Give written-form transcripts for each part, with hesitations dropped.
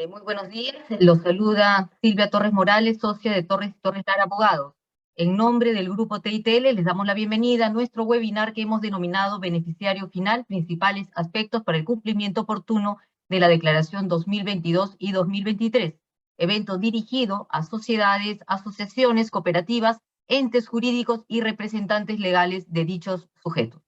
Muy buenos días, los saluda Silvia Torres Morales, socia de Torres y Torres Lara Abogados. En nombre del grupo TITL les damos la bienvenida a nuestro webinar que hemos denominado Beneficiario Final, principales aspectos para el cumplimiento oportuno de la Declaración 2022 y 2023, evento dirigido a sociedades, asociaciones, cooperativas, entes jurídicos y representantes legales de dichos sujetos.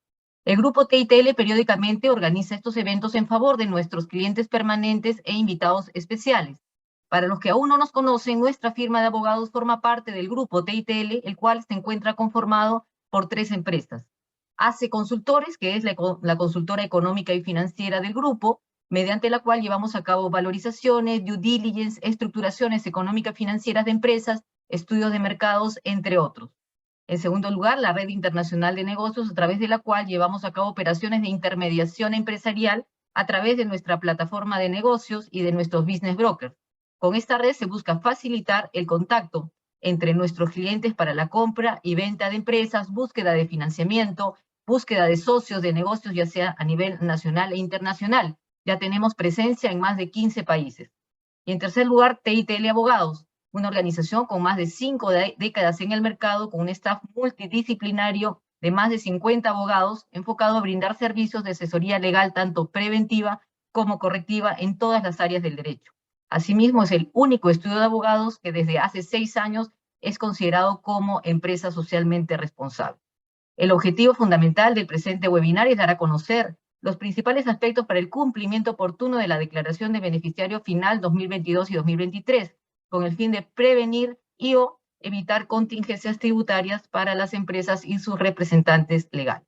El grupo TITL periódicamente organiza estos eventos en favor de nuestros clientes permanentes e invitados especiales. Para los que aún no nos conocen, nuestra firma de abogados forma parte del grupo TITL, el cual se encuentra conformado por 3 empresas. ACE Consultores, que es la consultora económica y financiera del grupo, mediante la cual llevamos a cabo valorizaciones, due diligence, estructuraciones económicas financieras de empresas, estudios de mercados, entre otros. En segundo lugar, la Red Internacional de Negocios, a través de la cual llevamos a cabo operaciones de intermediación empresarial a través de nuestra plataforma de negocios y de nuestros business brokers. Con esta red se busca facilitar el contacto entre nuestros clientes para la compra y venta de empresas, búsqueda de financiamiento, búsqueda de socios de negocios, ya sea a nivel nacional e internacional. Ya tenemos presencia en más de 15 países. Y en tercer lugar, TITL Abogados, una organización con más de 5 décadas en el mercado, con un staff multidisciplinario de más de 50 abogados, enfocado a brindar servicios de asesoría legal tanto preventiva como correctiva en todas las áreas del derecho. Asimismo, es el único estudio de abogados que desde hace 6 años es considerado como empresa socialmente responsable. El objetivo fundamental del presente webinar es dar a conocer los principales aspectos para el cumplimiento oportuno de la Declaración de Beneficiario Final 2022 y 2023, con el fin de prevenir y o evitar contingencias tributarias para las empresas y sus representantes legales.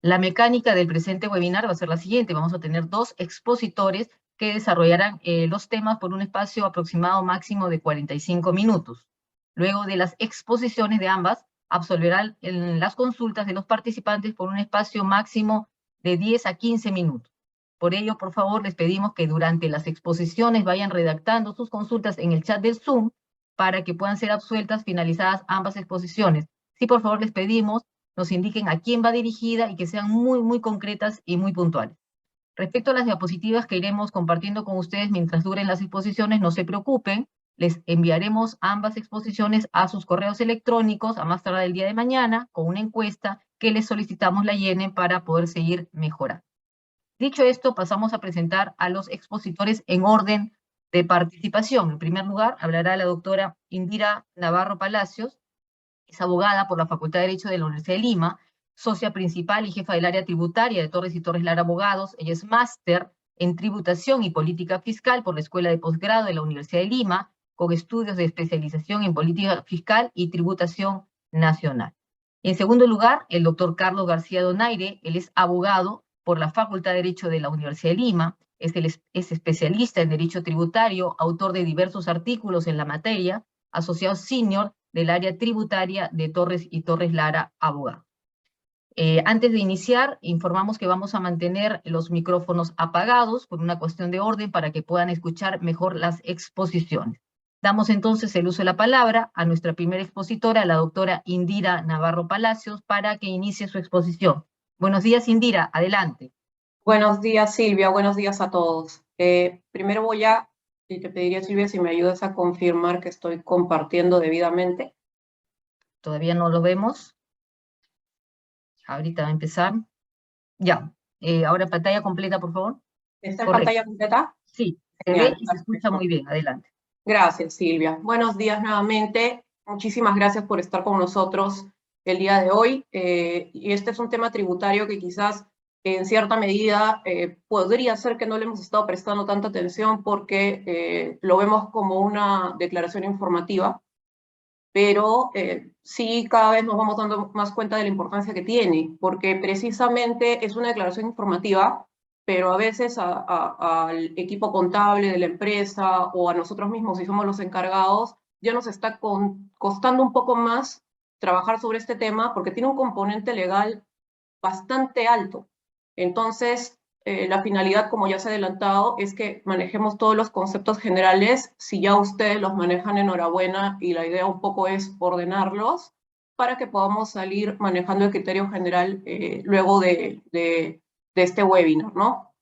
La mecánica del presente webinar va a ser la siguiente. Vamos a tener 2 expositores que desarrollarán los temas por un espacio aproximado máximo de 45 minutos. Luego de las exposiciones de ambas, absolverán las consultas de los participantes por un espacio máximo de 10 a 15 minutos. Por ello, por favor, les pedimos que durante las exposiciones vayan redactando sus consultas en el chat del Zoom para que puedan ser absueltas finalizadas ambas exposiciones. Sí, por favor, les pedimos nos indiquen a quién va dirigida y que sean muy concretas y muy puntuales. Respecto a las diapositivas que iremos compartiendo con ustedes mientras duren las exposiciones, no se preocupen, les enviaremos ambas exposiciones a sus correos electrónicos a más tardar el día de mañana con una encuesta que les solicitamos la llenen para poder seguir mejorando. Dicho esto, pasamos a presentar a los expositores en orden de participación. En primer lugar, hablará la doctora Indira Navarro Palacios. Es abogada por la Facultad de Derecho de la Universidad de Lima, socia principal y jefa del área tributaria de Torres y Torres Lara Abogados. Ella es máster en tributación y política fiscal por la Escuela de Posgrado de la Universidad de Lima, con estudios de especialización en política fiscal y tributación nacional. En segundo lugar, el doctor Carlos García Donaire. Él es abogado por la Facultad de Derecho de la Universidad de Lima, es especialista en derecho tributario, autor de diversos artículos en la materia, asociado senior del área tributaria de Torres y Torres Lara Abogados. Antes de iniciar, informamos que vamos a mantener los micrófonos apagados por una cuestión de orden para que puedan escuchar mejor las exposiciones. Damos entonces el uso de la palabra a nuestra primera expositora, la doctora Indira Navarro Palacios, para que inicie su exposición. Buenos días, Indira, adelante. Buenos días, Silvia, buenos días a todos. Primero te pediría, Silvia, si me ayudas a confirmar que estoy compartiendo debidamente. Todavía no lo vemos. Ahorita va a empezar. Ya, ahora pantalla completa, por favor. ¿Está en Correcto. pantalla completa? Sí, se Genial, ve y se escucha muy bien. Adelante. Gracias, Silvia. Buenos días nuevamente. Muchísimas gracias por estar con nosotros el día de hoy. Y este es un tema tributario que quizás en cierta medida podría ser que no le hemos estado prestando tanta atención porque lo vemos como una declaración informativa, pero sí cada vez nos vamos dando más cuenta de la importancia que tiene, porque precisamente es una declaración informativa, pero a veces al equipo contable de la empresa o a nosotros mismos, si somos los encargados, ya nos está costando un poco más trabajar sobre este tema porque tiene un componente legal bastante alto. Entonces, la finalidad, como ya se ha adelantado, es que manejemos todos los conceptos generales. Si ya ustedes los manejan, enhorabuena, y la idea un poco es ordenarlos para que podamos salir manejando el criterio general luego de este webinar, ¿no?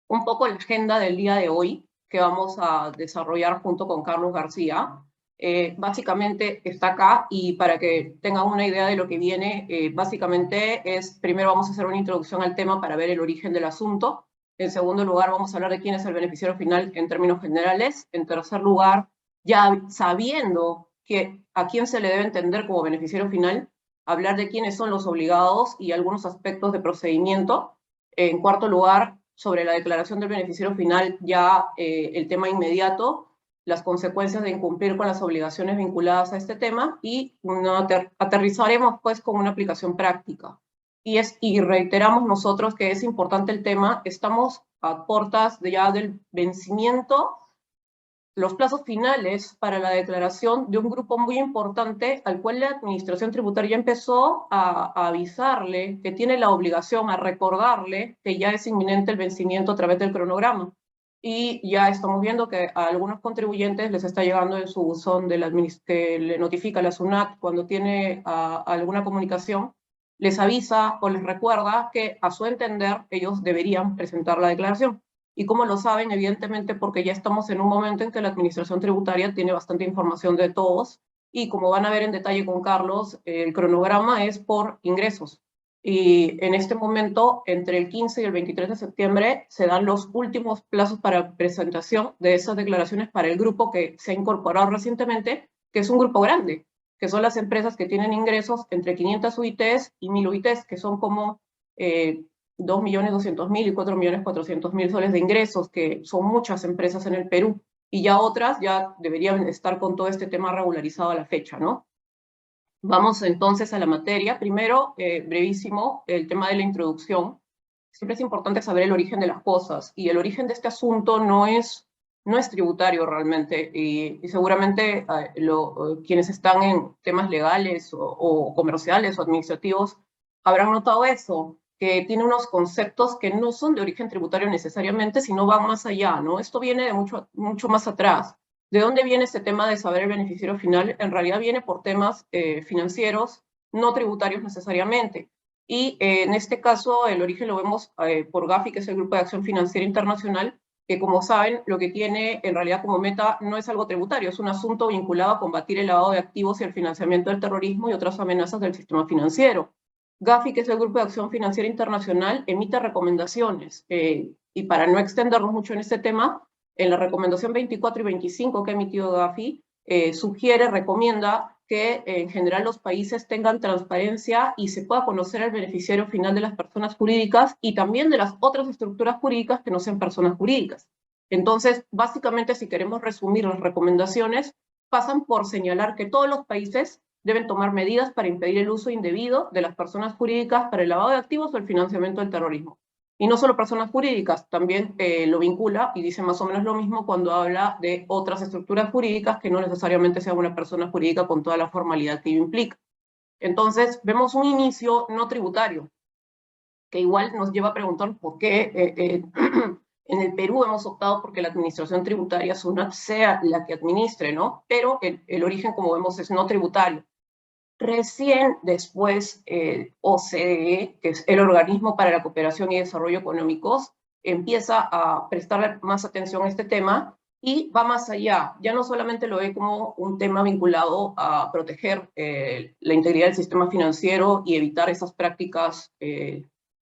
Un poco la agenda del día de hoy. que vamos a desarrollar junto con Carlos García. Básicamente está acá, y para que tengan una idea de lo que viene, básicamente primero vamos a hacer una introducción al tema para ver el origen del asunto. En segundo lugar, vamos a hablar de quién es el beneficiario final en términos generales. En tercer lugar, ya sabiendo a quién se le debe entender como beneficiario final, hablar de quiénes son los obligados y algunos aspectos de procedimiento. En cuarto lugar, sobre la declaración del beneficiario final, ya el tema inmediato, las consecuencias de incumplir con las obligaciones vinculadas a este tema, y aterrizaremos pues con una aplicación práctica. Y reiteramos nosotros que es importante el tema. Estamos a puertas ya del vencimiento, los plazos finales para la declaración de un grupo muy importante al cual la Administración Tributaria empezó a avisarle que tiene la obligación, a recordarle que ya es inminente el vencimiento a través del cronograma. Y ya estamos viendo que a algunos contribuyentes les está llegando en su buzón que le notifica la SUNAT cuando tiene alguna comunicación, les avisa o les recuerda que a su entender ellos deberían presentar la declaración. ¿Y cómo lo saben? Evidentemente porque ya estamos en un momento en que la Administración Tributaria tiene bastante información de todos, y como van a ver en detalle con Carlos, el cronograma es por ingresos. Y en este momento, entre el 15 y el 23 de septiembre, se dan los últimos plazos para presentación de esas declaraciones para el grupo que se ha incorporado recientemente, que es un grupo grande, que son las empresas que tienen ingresos entre 500 UITs y 1000 UITs, que son como 2.200.000 y 4.400.000 soles de ingresos, que son muchas empresas en el Perú, y ya otras ya deberían estar con todo este tema regularizado a la fecha, ¿no? Vamos entonces a la materia. Primero, brevísimo, el tema de la introducción. Siempre es importante saber el origen de las cosas, y el origen de este asunto no es tributario realmente, y seguramente quienes están en temas legales o comerciales o administrativos habrán notado eso, que tiene unos conceptos que no son de origen tributario necesariamente, sino van más allá, ¿no? Esto viene de mucho más atrás. ¿De dónde viene este tema de saber el beneficiario final? En realidad viene por temas financieros, no tributarios necesariamente. Y en este caso el origen lo vemos por Gafi, que es el Grupo de Acción Financiera Internacional, que como saben lo que tiene en realidad como meta no es algo tributario, es un asunto vinculado a combatir el lavado de activos y el financiamiento del terrorismo y otras amenazas del sistema financiero. Gafi, que es el Grupo de Acción Financiera Internacional, emite recomendaciones, y para no extendernos mucho en este tema, en la recomendación 24 y 25 que ha emitido Gafi, recomienda que en general los países tengan transparencia y se pueda conocer el beneficiario final de las personas jurídicas y también de las otras estructuras jurídicas que no sean personas jurídicas. Entonces, básicamente, si queremos resumir las recomendaciones, pasan por señalar que todos los países deben tomar medidas para impedir el uso indebido de las personas jurídicas para el lavado de activos o el financiamiento del terrorismo. Y no solo personas jurídicas, también lo vincula y dice más o menos lo mismo cuando habla de otras estructuras jurídicas que no necesariamente sea una persona jurídica con toda la formalidad que ello implica. Entonces, vemos un inicio no tributario, que igual nos lleva a preguntar por qué en el Perú hemos optado porque la administración tributaria SUNAT sea la que administre, ¿no? Pero el origen, como vemos, es no tributario. Recién después OCDE, que es el Organismo para la Cooperación y Desarrollo Económicos, empieza a prestarle más atención a este tema y va más allá. Ya no solamente lo ve como un tema vinculado a proteger la integridad del sistema financiero y evitar esas prácticas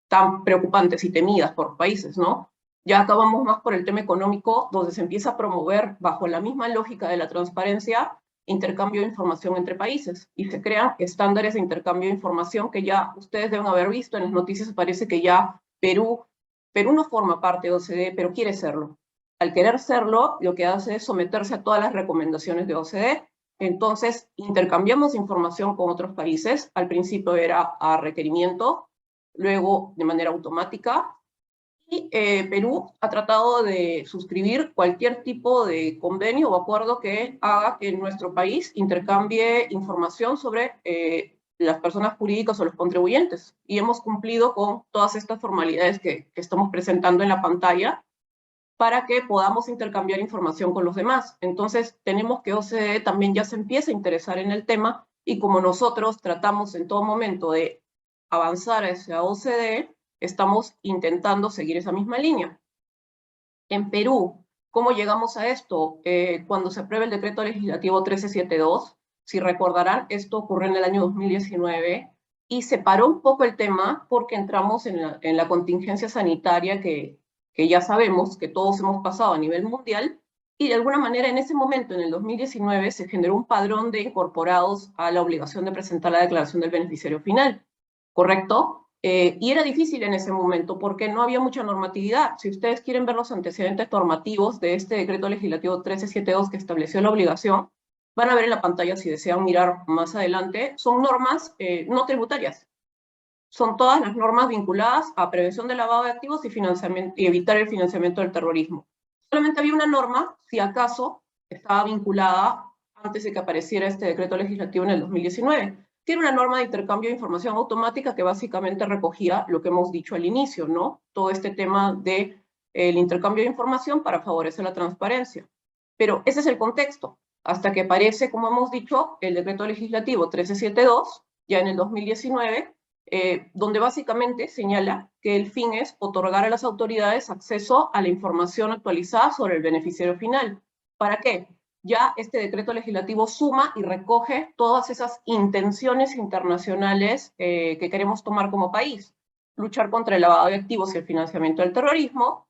tan preocupantes y temidas por países, ¿no? Ya acabamos más por el tema económico, donde se empieza a promover, bajo la misma lógica de la transparencia, intercambio de información entre países, y se crean estándares de intercambio de información que ya ustedes deben haber visto en las noticias. Parece que ya Perú no forma parte de OCDE, pero quiere serlo. Al querer serlo, lo que hace es someterse a todas las recomendaciones de OCDE. Entonces, intercambiamos información con otros países. Al principio era a requerimiento, luego de manera automática, y Perú ha tratado de suscribir cualquier tipo de convenio o acuerdo que haga que nuestro país intercambie información sobre las personas jurídicas o los contribuyentes. Y hemos cumplido con todas estas formalidades que estamos presentando en la pantalla para que podamos intercambiar información con los demás. Entonces, tenemos que OCDE también ya se empieza a interesar en el tema, y como nosotros tratamos en todo momento de avanzar hacia OCDE, estamos intentando seguir esa misma línea. En Perú, ¿Cómo llegamos a esto? Cuando se aprueba el decreto legislativo 1372, si recordarán, esto ocurrió en el año 2019 y se paró un poco el tema porque entramos en la contingencia sanitaria que ya sabemos que todos hemos pasado a nivel mundial, y de alguna manera en ese momento, en el 2019, se generó un padrón de incorporados a la obligación de presentar la declaración del beneficiario final, ¿correcto? Y era difícil en ese momento porque no había mucha normatividad. Si ustedes quieren ver los antecedentes normativos de este decreto legislativo 1372 que estableció la obligación, van a ver en la pantalla si desean mirar más adelante, son normas no tributarias. Son todas las normas vinculadas a prevención del lavado de activos y evitar el financiamiento del terrorismo. Solamente había una norma, si acaso, estaba vinculada antes de que apareciera este decreto legislativo en el 2019. Tiene una norma de intercambio de información automática que básicamente recogía lo que hemos dicho al inicio, ¿no? Todo este tema del intercambio de información para favorecer la transparencia. Pero ese es el contexto. Hasta que aparece, como hemos dicho, el decreto legislativo 1372, ya en el 2019, donde básicamente señala que el fin es otorgar a las autoridades acceso a la información actualizada sobre el beneficiario final. ¿Para qué? Ya este decreto legislativo suma y recoge todas esas intenciones internacionales que queremos tomar como país. Luchar contra el lavado de activos y el financiamiento del terrorismo,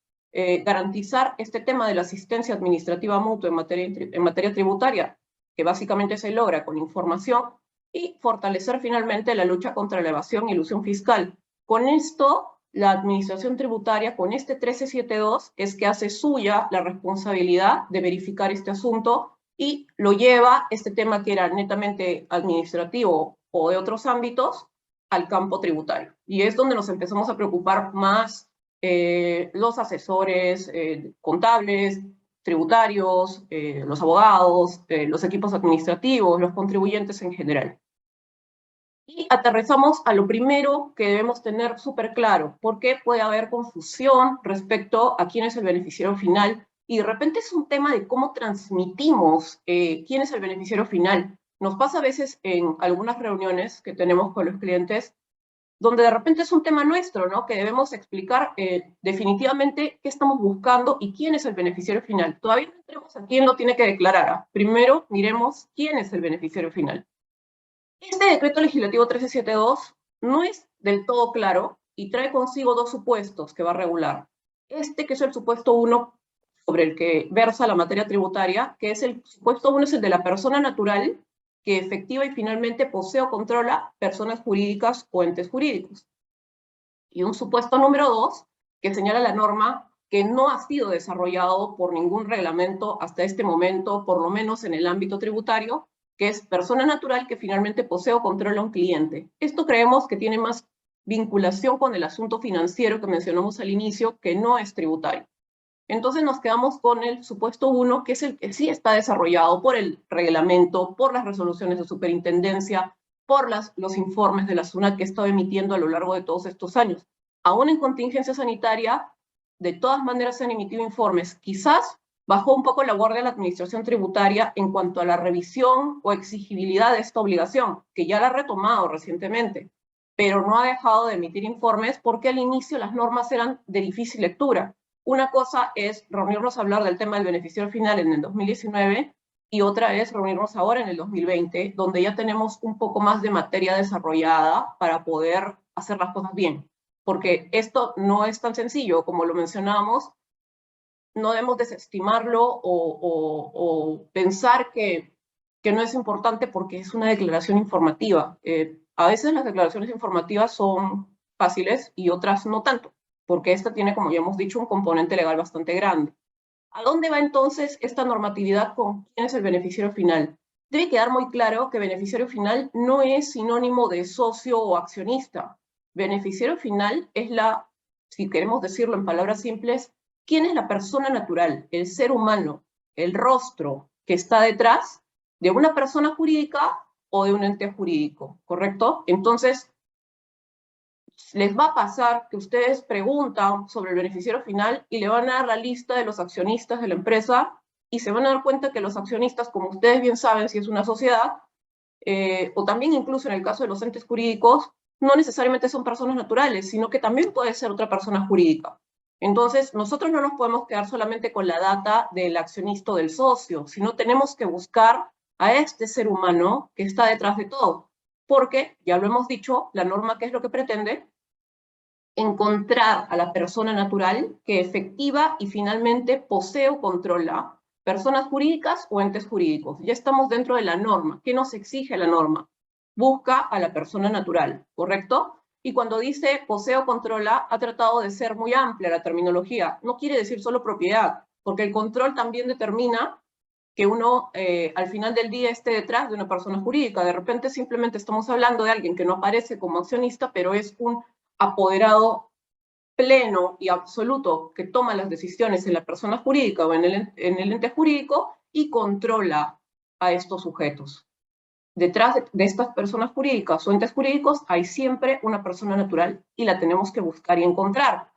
garantizar este tema de la asistencia administrativa mutua en materia tributaria, que básicamente se logra con información, y fortalecer finalmente la lucha contra la evasión y elusión fiscal. Con esto, la administración tributaria, con este 1372, es que hace suya la responsabilidad de verificar este asunto y lo lleva, este tema que era netamente administrativo o de otros ámbitos, al campo tributario. Y es donde nos empezamos a preocupar más los asesores contables, tributarios, los abogados, los equipos administrativos, los contribuyentes en general. Y aterrizamos a lo primero que debemos tener súper claro, porque puede haber confusión respecto a quién es el beneficiario final, y de repente es un tema de cómo transmitimos quién es el beneficiario final. Nos pasa a veces en algunas reuniones que tenemos con los clientes, donde de repente es un tema nuestro, ¿no? Que debemos explicar definitivamente qué estamos buscando y quién es el beneficiario final. Todavía no tenemos a quién lo tiene que declarar. Primero miremos quién es el beneficiario final. Este decreto legislativo 1372 no es del todo claro y trae consigo dos supuestos que va a regular. Este, que es el supuesto 1, sobre el que versa la materia tributaria, que es el supuesto 1, es el de la persona natural que efectiva y finalmente posee o controla personas jurídicas o entes jurídicos. Y un supuesto número 2, que señala la norma que no ha sido desarrollado por ningún reglamento hasta este momento, por lo menos en el ámbito tributario, que es persona natural que finalmente posee o controla un cliente. Esto creemos que tiene más vinculación con el asunto financiero que mencionamos al inicio, que no es tributario. Entonces nos quedamos con el supuesto 1, que es el que sí está desarrollado por el reglamento, por las resoluciones de superintendencia, por los informes de la SUNAT que he estado emitiendo a lo largo de todos estos años. Aún en contingencia sanitaria, de todas maneras se han emitido informes. Quizás bajó un poco la guardia la administración tributaria en cuanto a la revisión o exigibilidad de esta obligación, que ya la ha retomado recientemente, pero no ha dejado de emitir informes porque al inicio las normas eran de difícil lectura. Una cosa es reunirnos a hablar del tema del beneficiario final en el 2019 y otra es reunirnos ahora en el 2020, donde ya tenemos un poco más de materia desarrollada para poder hacer las cosas bien. Porque esto no es tan sencillo, como lo mencionábamos, no debemos desestimarlo o pensar que no es importante porque es una declaración informativa. A veces las declaraciones informativas son fáciles y otras no tanto, porque esta tiene, como ya hemos dicho, un componente legal bastante grande. ¿A dónde va entonces esta normatividad con quién es el beneficiario final? Debe quedar muy claro que beneficiario final no es sinónimo de socio o accionista. Beneficiario final es si queremos decirlo en palabras simples, ¿quién es la persona natural, el ser humano, el rostro que está detrás de una persona jurídica o de un ente jurídico? ¿Correcto? Entonces, les va a pasar que ustedes preguntan sobre el beneficiario final y le van a dar la lista de los accionistas de la empresa y se van a dar cuenta que los accionistas, como ustedes bien saben, si es una sociedad, o también incluso en el caso de los entes jurídicos, no necesariamente son personas naturales, sino que también puede ser otra persona jurídica. Entonces, nosotros no nos podemos quedar solamente con la data del accionista o del socio, sino tenemos que buscar a este ser humano que está detrás de todo. Porque, ya lo hemos dicho, la norma, ¿qué es lo que pretende? Encontrar a la persona natural que efectiva y finalmente posee o controla personas jurídicas o entes jurídicos. Ya estamos dentro de la norma. ¿Qué nos exige la norma? Busca a la persona natural, ¿correcto? Y cuando dice posee o controla, ha tratado de ser muy amplia la terminología. No quiere decir solo propiedad, porque el control también determina que uno al final del día esté detrás de una persona jurídica. De repente simplemente estamos hablando de alguien que no aparece como accionista, pero es un apoderado pleno y absoluto que toma las decisiones en la persona jurídica o en el ente jurídico y controla a estos sujetos. Detrás de estas personas jurídicas o entes jurídicos hay siempre una persona natural y la tenemos que buscar y encontrar.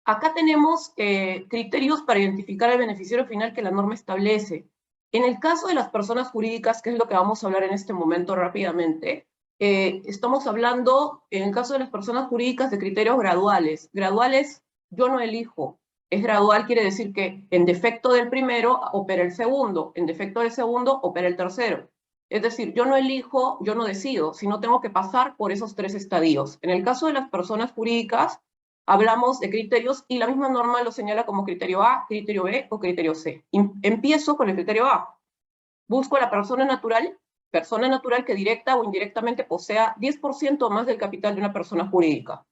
Acá tenemos criterios para identificar el beneficiario final que la norma establece. En el caso de las personas jurídicas, que es lo que vamos a hablar en este momento rápidamente, estamos hablando, en el caso de las personas jurídicas, de criterios graduales. Graduales, yo no elijo. Es gradual, quiere decir que en defecto del primero opera el segundo, en defecto del segundo opera el tercero. Es decir, yo no elijo, yo no decido, sino tengo que pasar por esos 3 estadios. En el caso de las personas jurídicas, hablamos de criterios y la misma norma lo señala como criterio A, criterio B o criterio C. Empiezo con el criterio A. Busco a la persona natural que directa o indirectamente posea 10% más del capital de una persona jurídica.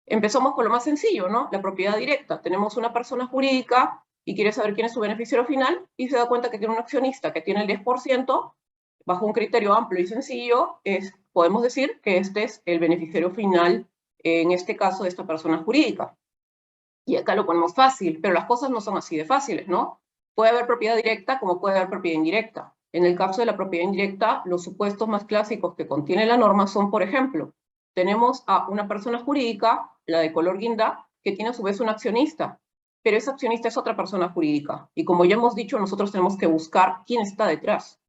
Empezamos con lo más sencillo, ¿no? La propiedad directa. Tenemos una persona jurídica y quiere saber quién es su beneficiario final y se da cuenta que tiene un accionista que tiene el 10%, bajo un criterio amplio y sencillo, podemos decir que este es el beneficiario final, en este caso, de esta persona jurídica. Y acá lo ponemos fácil, pero las cosas no son así de fáciles, ¿no? Puede haber propiedad directa como puede haber propiedad indirecta. En el caso de la propiedad indirecta, los supuestos más clásicos que contiene la norma son, por ejemplo, tenemos a una persona jurídica, la de color guinda, que tiene a su vez un accionista, pero ese accionista es otra persona jurídica. Y como ya hemos dicho, nosotros tenemos que buscar quién está detrás.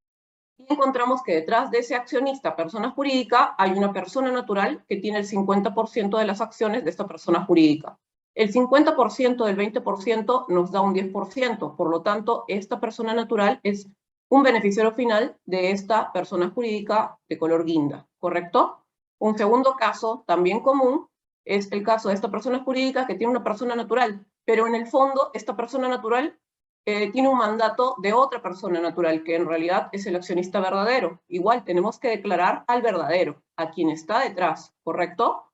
Y encontramos que detrás de ese accionista, persona jurídica, hay una persona natural que tiene el 50% de las acciones de esta persona jurídica. El 50% del 20% nos da un 10%, por lo tanto, esta persona natural es un beneficiario final de esta persona jurídica de color guinda, ¿correcto? Un segundo caso, también común, es el caso de esta persona jurídica que tiene una persona natural, pero en el fondo esta persona natural tiene un mandato de otra persona natural, que en realidad es el accionista verdadero. Igual tenemos que declarar al verdadero, a quien está detrás, ¿correcto?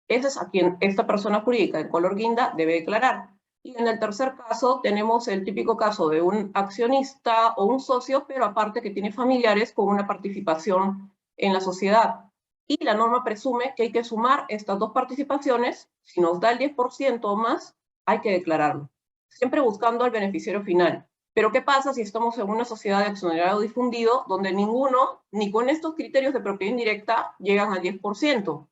Ese es a quien esta persona jurídica de color guinda debe declarar. Y en el tercer caso tenemos el típico caso de un accionista o un socio, pero aparte que tiene familiares con una participación en la sociedad. Y la norma presume que hay que sumar estas 2 participaciones. Si nos da el 10% o más, hay que declararlo, siempre buscando al beneficiario final. Pero ¿qué pasa si estamos en una sociedad de accionariado difundido donde ninguno, ni con estos criterios de propiedad indirecta, llegan al 10%?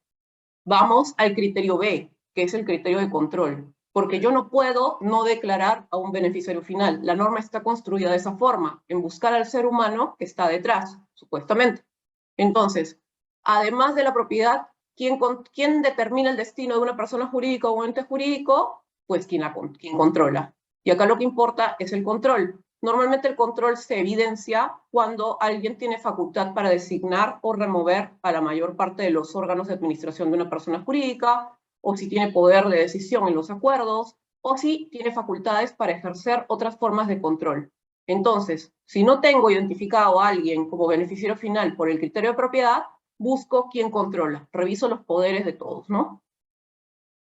Vamos al criterio B, que es el criterio de control, porque yo no puedo no declarar a un beneficiario final. La norma está construida de esa forma, en buscar al ser humano que está detrás, supuestamente. Entonces, además de la propiedad, ¿quién determina el destino de una persona jurídica o un ente jurídico? Pues quien controla. Y acá lo que importa es el control. Normalmente el control se evidencia cuando alguien tiene facultad para designar o remover a la mayor parte de los órganos de administración de una persona jurídica, o si tiene poder de decisión en los acuerdos, o si tiene facultades para ejercer otras formas de control. Entonces, si no tengo identificado a alguien como beneficiario final por el criterio de propiedad, busco quién controla, reviso los poderes de todos, ¿no?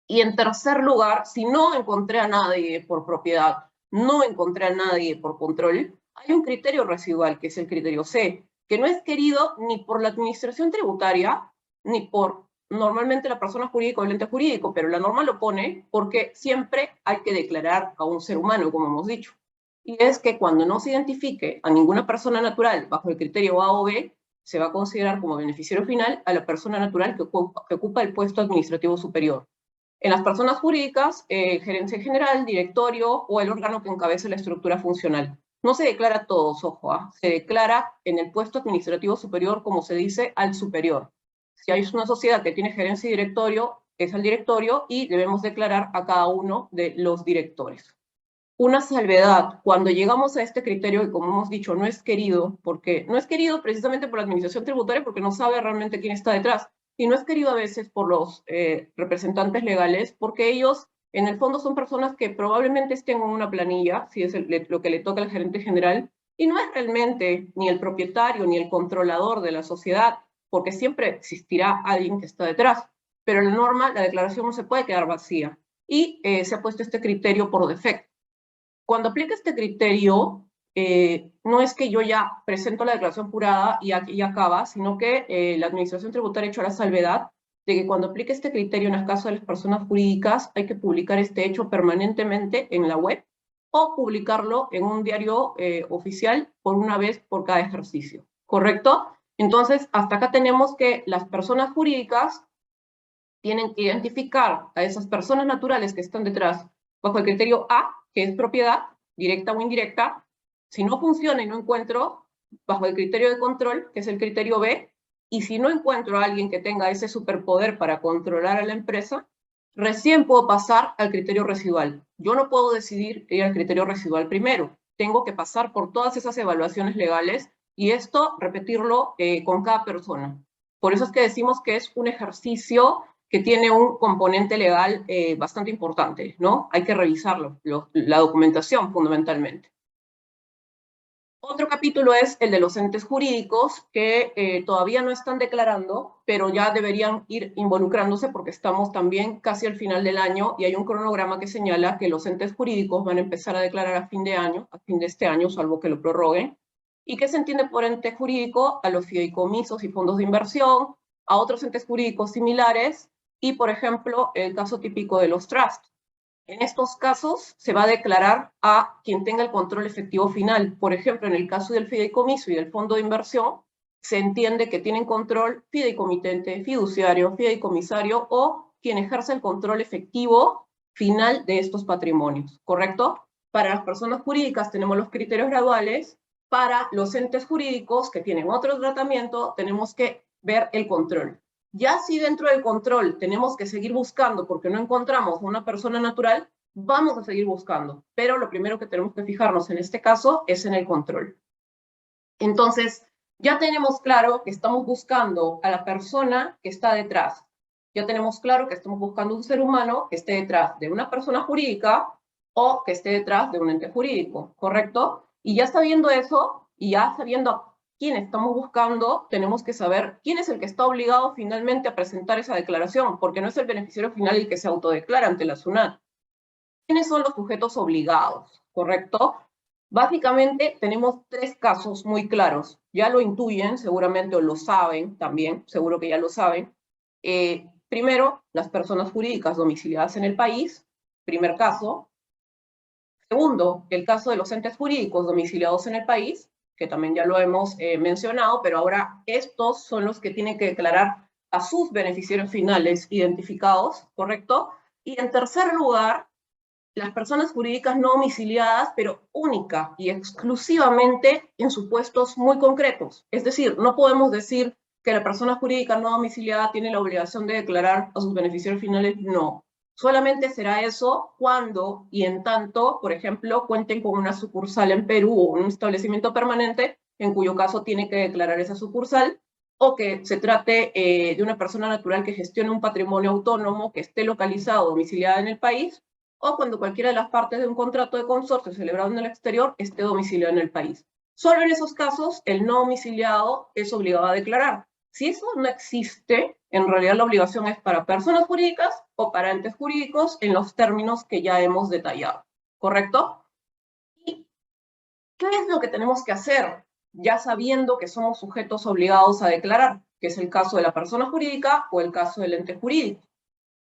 Y en tercer lugar, si no encontré a nadie por propiedad, no encontré a nadie por control, hay un criterio residual, que es el criterio C, que no es querido ni por la administración tributaria, ni por normalmente la persona jurídica o el ente jurídico, pero la norma lo pone porque siempre hay que declarar a un ser humano, como hemos dicho. Y es que cuando no se identifique a ninguna persona natural bajo el criterio A o B, se va a considerar como beneficiario final a la persona natural que ocupa el puesto administrativo superior. En las personas jurídicas, gerencia general, directorio o el órgano que encabece la estructura funcional. No se declara a todos, ojo, se declara en el puesto administrativo superior, como se dice, al superior. Si hay una sociedad que tiene gerencia y directorio, es al directorio y debemos declarar a cada uno de los directores. Una salvedad, cuando llegamos a este criterio que, como hemos dicho, no es querido, porque no es querido precisamente por la administración tributaria porque no sabe realmente quién está detrás, y no es querido a veces por los representantes legales porque ellos en el fondo son personas que probablemente estén en una planilla, si es lo que le toca al gerente general, y no es realmente ni el propietario ni el controlador de la sociedad, porque siempre existirá alguien que está detrás, pero la norma, la declaración no se puede quedar vacía, y se ha puesto este criterio por defecto. Cuando aplica este criterio, no es que yo ya presento la declaración jurada y acaba, sino que la Administración Tributaria ha hecho la salvedad de que cuando aplique este criterio en el caso de las personas jurídicas, hay que publicar este hecho permanentemente en la web o publicarlo en un diario oficial por una vez por cada ejercicio, ¿correcto? Entonces, hasta acá tenemos que las personas jurídicas tienen que identificar a esas personas naturales que están detrás bajo el criterio A, que es propiedad, directa o indirecta. Si no funciona y no encuentro, bajo el criterio de control, que es el criterio B, y si no encuentro a alguien que tenga ese superpoder para controlar a la empresa, recién puedo pasar al criterio residual. Yo no puedo decidir ir al criterio residual primero. Tengo que pasar por todas esas evaluaciones legales y esto repetirlo con cada persona. Por eso es que decimos que es un ejercicio que tiene un componente legal bastante importante, ¿no? Hay que revisarlo, la documentación fundamentalmente. Otro capítulo es el de los entes jurídicos que todavía no están declarando, pero ya deberían ir involucrándose porque estamos también casi al final del año y hay un cronograma que señala que los entes jurídicos van a empezar a declarar a fin de año, a fin de este año, salvo que lo prorroguen. ¿Y qué se entiende por ente jurídico? A los fideicomisos y fondos de inversión, a otros entes jurídicos similares y, por ejemplo, el caso típico de los trusts. En estos casos se va a declarar a quien tenga el control efectivo final. Por ejemplo, en el caso del fideicomiso y del fondo de inversión, se entiende que tienen control fideicomitente, fiduciario, fideicomisario o quien ejerce el control efectivo final de estos patrimonios, ¿correcto? Para las personas jurídicas tenemos los criterios graduales. Para los entes jurídicos que tienen otro tratamiento, tenemos que ver el control. Ya si dentro del control tenemos que seguir buscando porque no encontramos una persona natural, vamos a seguir buscando. Pero lo primero que tenemos que fijarnos en este caso es en el control. Entonces, ya tenemos claro que estamos buscando a la persona que está detrás. Ya tenemos claro que estamos buscando un ser humano que esté detrás de una persona jurídica o que esté detrás de un ente jurídico, ¿correcto? Y ya sabiendo eso, y ya sabiendo quién estamos buscando, tenemos que saber quién es el que está obligado finalmente a presentar esa declaración, porque no es el beneficiario final el que se autodeclara ante la SUNAT. ¿Quiénes son los sujetos obligados? ¿Correcto? Básicamente tenemos tres casos muy claros. Ya lo intuyen seguramente o lo saben también, seguro que ya lo saben. Primero, las personas jurídicas domiciliadas en el país, primer caso. Segundo, el caso de los entes jurídicos domiciliados en el país, que también ya lo hemos mencionado, pero ahora estos son los que tienen que declarar a sus beneficiarios finales identificados, ¿correcto? Y en tercer lugar, las personas jurídicas no domiciliadas, pero única y exclusivamente en supuestos muy concretos. Es decir, no podemos decir que la persona jurídica no domiciliada tiene la obligación de declarar a sus beneficiarios finales, no. Solamente será eso cuando y en tanto, por ejemplo, cuenten con una sucursal en Perú o un establecimiento permanente, en cuyo caso tiene que declarar esa sucursal, o que se trate de una persona natural que gestione un patrimonio autónomo que esté localizado o domiciliada en el país, o cuando cualquiera de las partes de un contrato de consorcio celebrado en el exterior esté domiciliado en el país. Solo en esos casos, el no domiciliado es obligado a declarar. Si eso no existe, en realidad la obligación es para personas jurídicas o para entes jurídicos en los términos que ya hemos detallado, ¿correcto? ¿Y qué es lo que tenemos que hacer? Ya sabiendo que somos sujetos obligados a declarar, que es el caso de la persona jurídica o el caso del ente jurídico.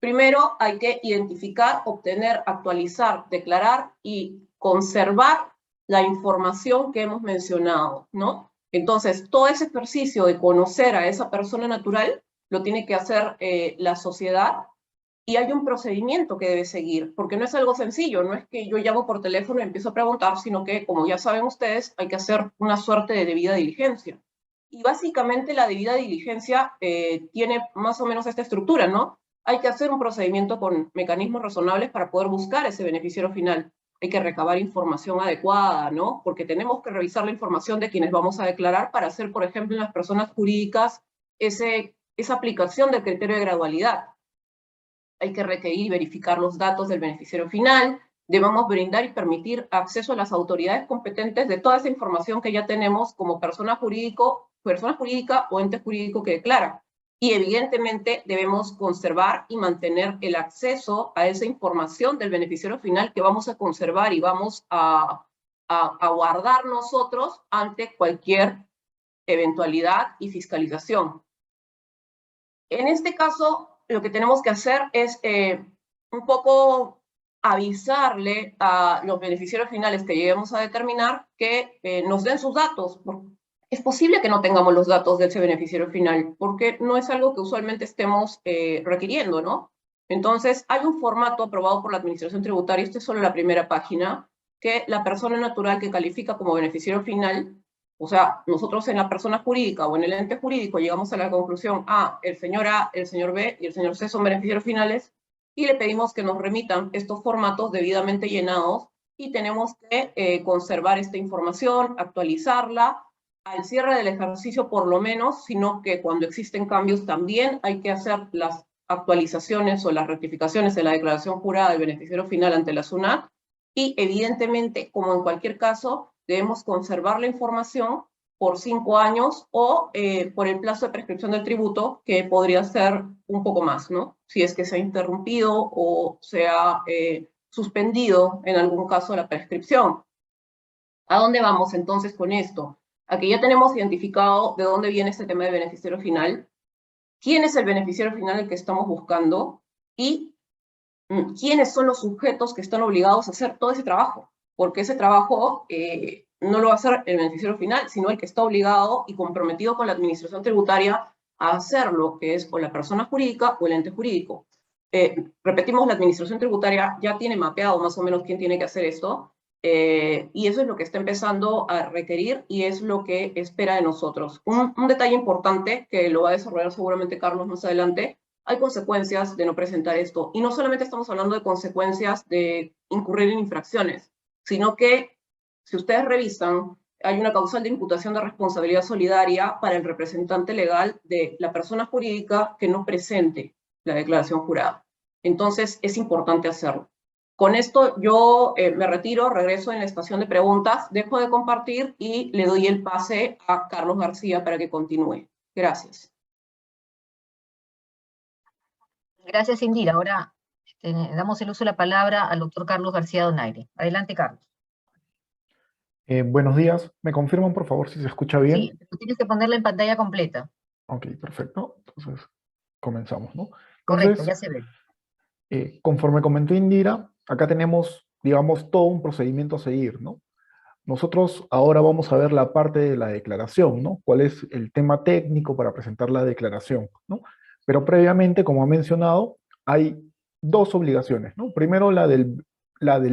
Primero hay que identificar, obtener, actualizar, declarar y conservar la información que hemos mencionado, ¿no? Entonces, todo ese ejercicio de conocer a esa persona natural lo tiene que hacer la sociedad y hay un procedimiento que debe seguir, porque no es algo sencillo, no es que yo llamo por teléfono y empiezo a preguntar, sino que, como ya saben ustedes, hay que hacer una suerte de debida diligencia. Y básicamente la debida diligencia tiene más o menos esta estructura, ¿no? hay que hacer un procedimiento con mecanismos razonables para poder buscar ese beneficiario final. Hay que recabar información adecuada, ¿no? Porque tenemos que revisar la información de quienes vamos a declarar para hacer, por ejemplo, en las personas jurídicas esa aplicación del criterio de gradualidad. Hay que requerir y verificar los datos del beneficiario final, debemos brindar y permitir acceso a las autoridades competentes de toda esa información que ya tenemos como persona jurídica o ente jurídico que declara. Y evidentemente debemos conservar y mantener el acceso a esa información del beneficiario final que vamos a conservar y vamos a guardar nosotros ante cualquier eventualidad y fiscalización. En este caso, lo que tenemos que hacer es un poco avisarle a los beneficiarios finales que lleguemos a determinar que nos den sus datos. Es posible que no tengamos los datos de ese beneficiario final, porque no es algo que usualmente estemos requiriendo, ¿no? Entonces, hay un formato aprobado por la Administración Tributaria, esta es solo la primera página, que la persona natural que califica como beneficiario final, o sea, nosotros en la persona jurídica o en el ente jurídico llegamos a la conclusión, el señor A, el señor B y el señor C son beneficiarios finales, y le pedimos que nos remitan estos formatos debidamente llenados, y tenemos que conservar esta información, actualizarla, al cierre del ejercicio por lo menos, sino que cuando existen cambios también hay que hacer las actualizaciones o las rectificaciones de la declaración jurada del beneficiario final ante la SUNAT, y evidentemente, como en cualquier caso, debemos conservar la información por 5 años o por el plazo de prescripción del tributo, que podría ser un poco más, ¿no? Si es que se ha interrumpido o se ha suspendido en algún caso la prescripción. ¿A dónde vamos entonces con esto? Aquí ya tenemos identificado de dónde viene este tema de beneficiario final, quién es el beneficiario final el que estamos buscando y quiénes son los sujetos que están obligados a hacer todo ese trabajo, porque ese trabajo no lo va a hacer el beneficiario final, sino el que está obligado y comprometido con la administración tributaria a hacerlo, que es o la persona jurídica o el ente jurídico. Repetimos, la administración tributaria ya tiene mapeado más o menos quién tiene que hacer esto, y eso es lo que está empezando a requerir y es lo que espera de nosotros. Un detalle importante que lo va a desarrollar seguramente Carlos más adelante: hay consecuencias de no presentar esto. Y no solamente estamos hablando de consecuencias de incurrir en infracciones, sino que, si ustedes revisan, hay una causal de imputación de responsabilidad solidaria para el representante legal de la persona jurídica que no presente la declaración jurada. Entonces, es importante hacerlo. Con esto yo me retiro, regreso en la estación de preguntas, dejo de compartir y le doy el pase a Carlos García para que continúe. Gracias. Gracias, Indira. Ahora damos el uso de la palabra al doctor Carlos García Donaire. Adelante, Carlos. Buenos días. ¿Me confirman, por favor, si se escucha bien? Sí, pero tienes que ponerla en pantalla completa. Ok, perfecto. Entonces, comenzamos, ¿no? Correcto, Entonces, ya se ve. conforme comentó Indira, acá tenemos, digamos, todo un procedimiento a seguir, ¿no? Nosotros ahora vamos a ver la parte de la declaración, ¿no? ¿Cuál es el tema técnico para presentar la declaración, ¿no? Pero previamente, como ha mencionado, hay dos obligaciones, ¿no? Primero, la del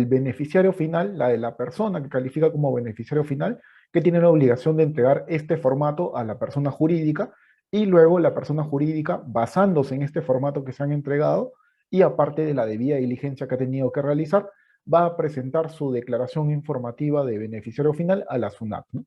beneficiario final, la de la persona que califica como beneficiario final, que tiene la obligación de entregar este formato a la persona jurídica, y luego la persona jurídica, basándose en este formato que se han entregado, y aparte de la debida diligencia que ha tenido que realizar, va a presentar su declaración informativa de beneficiario final a la SUNAT, ¿no?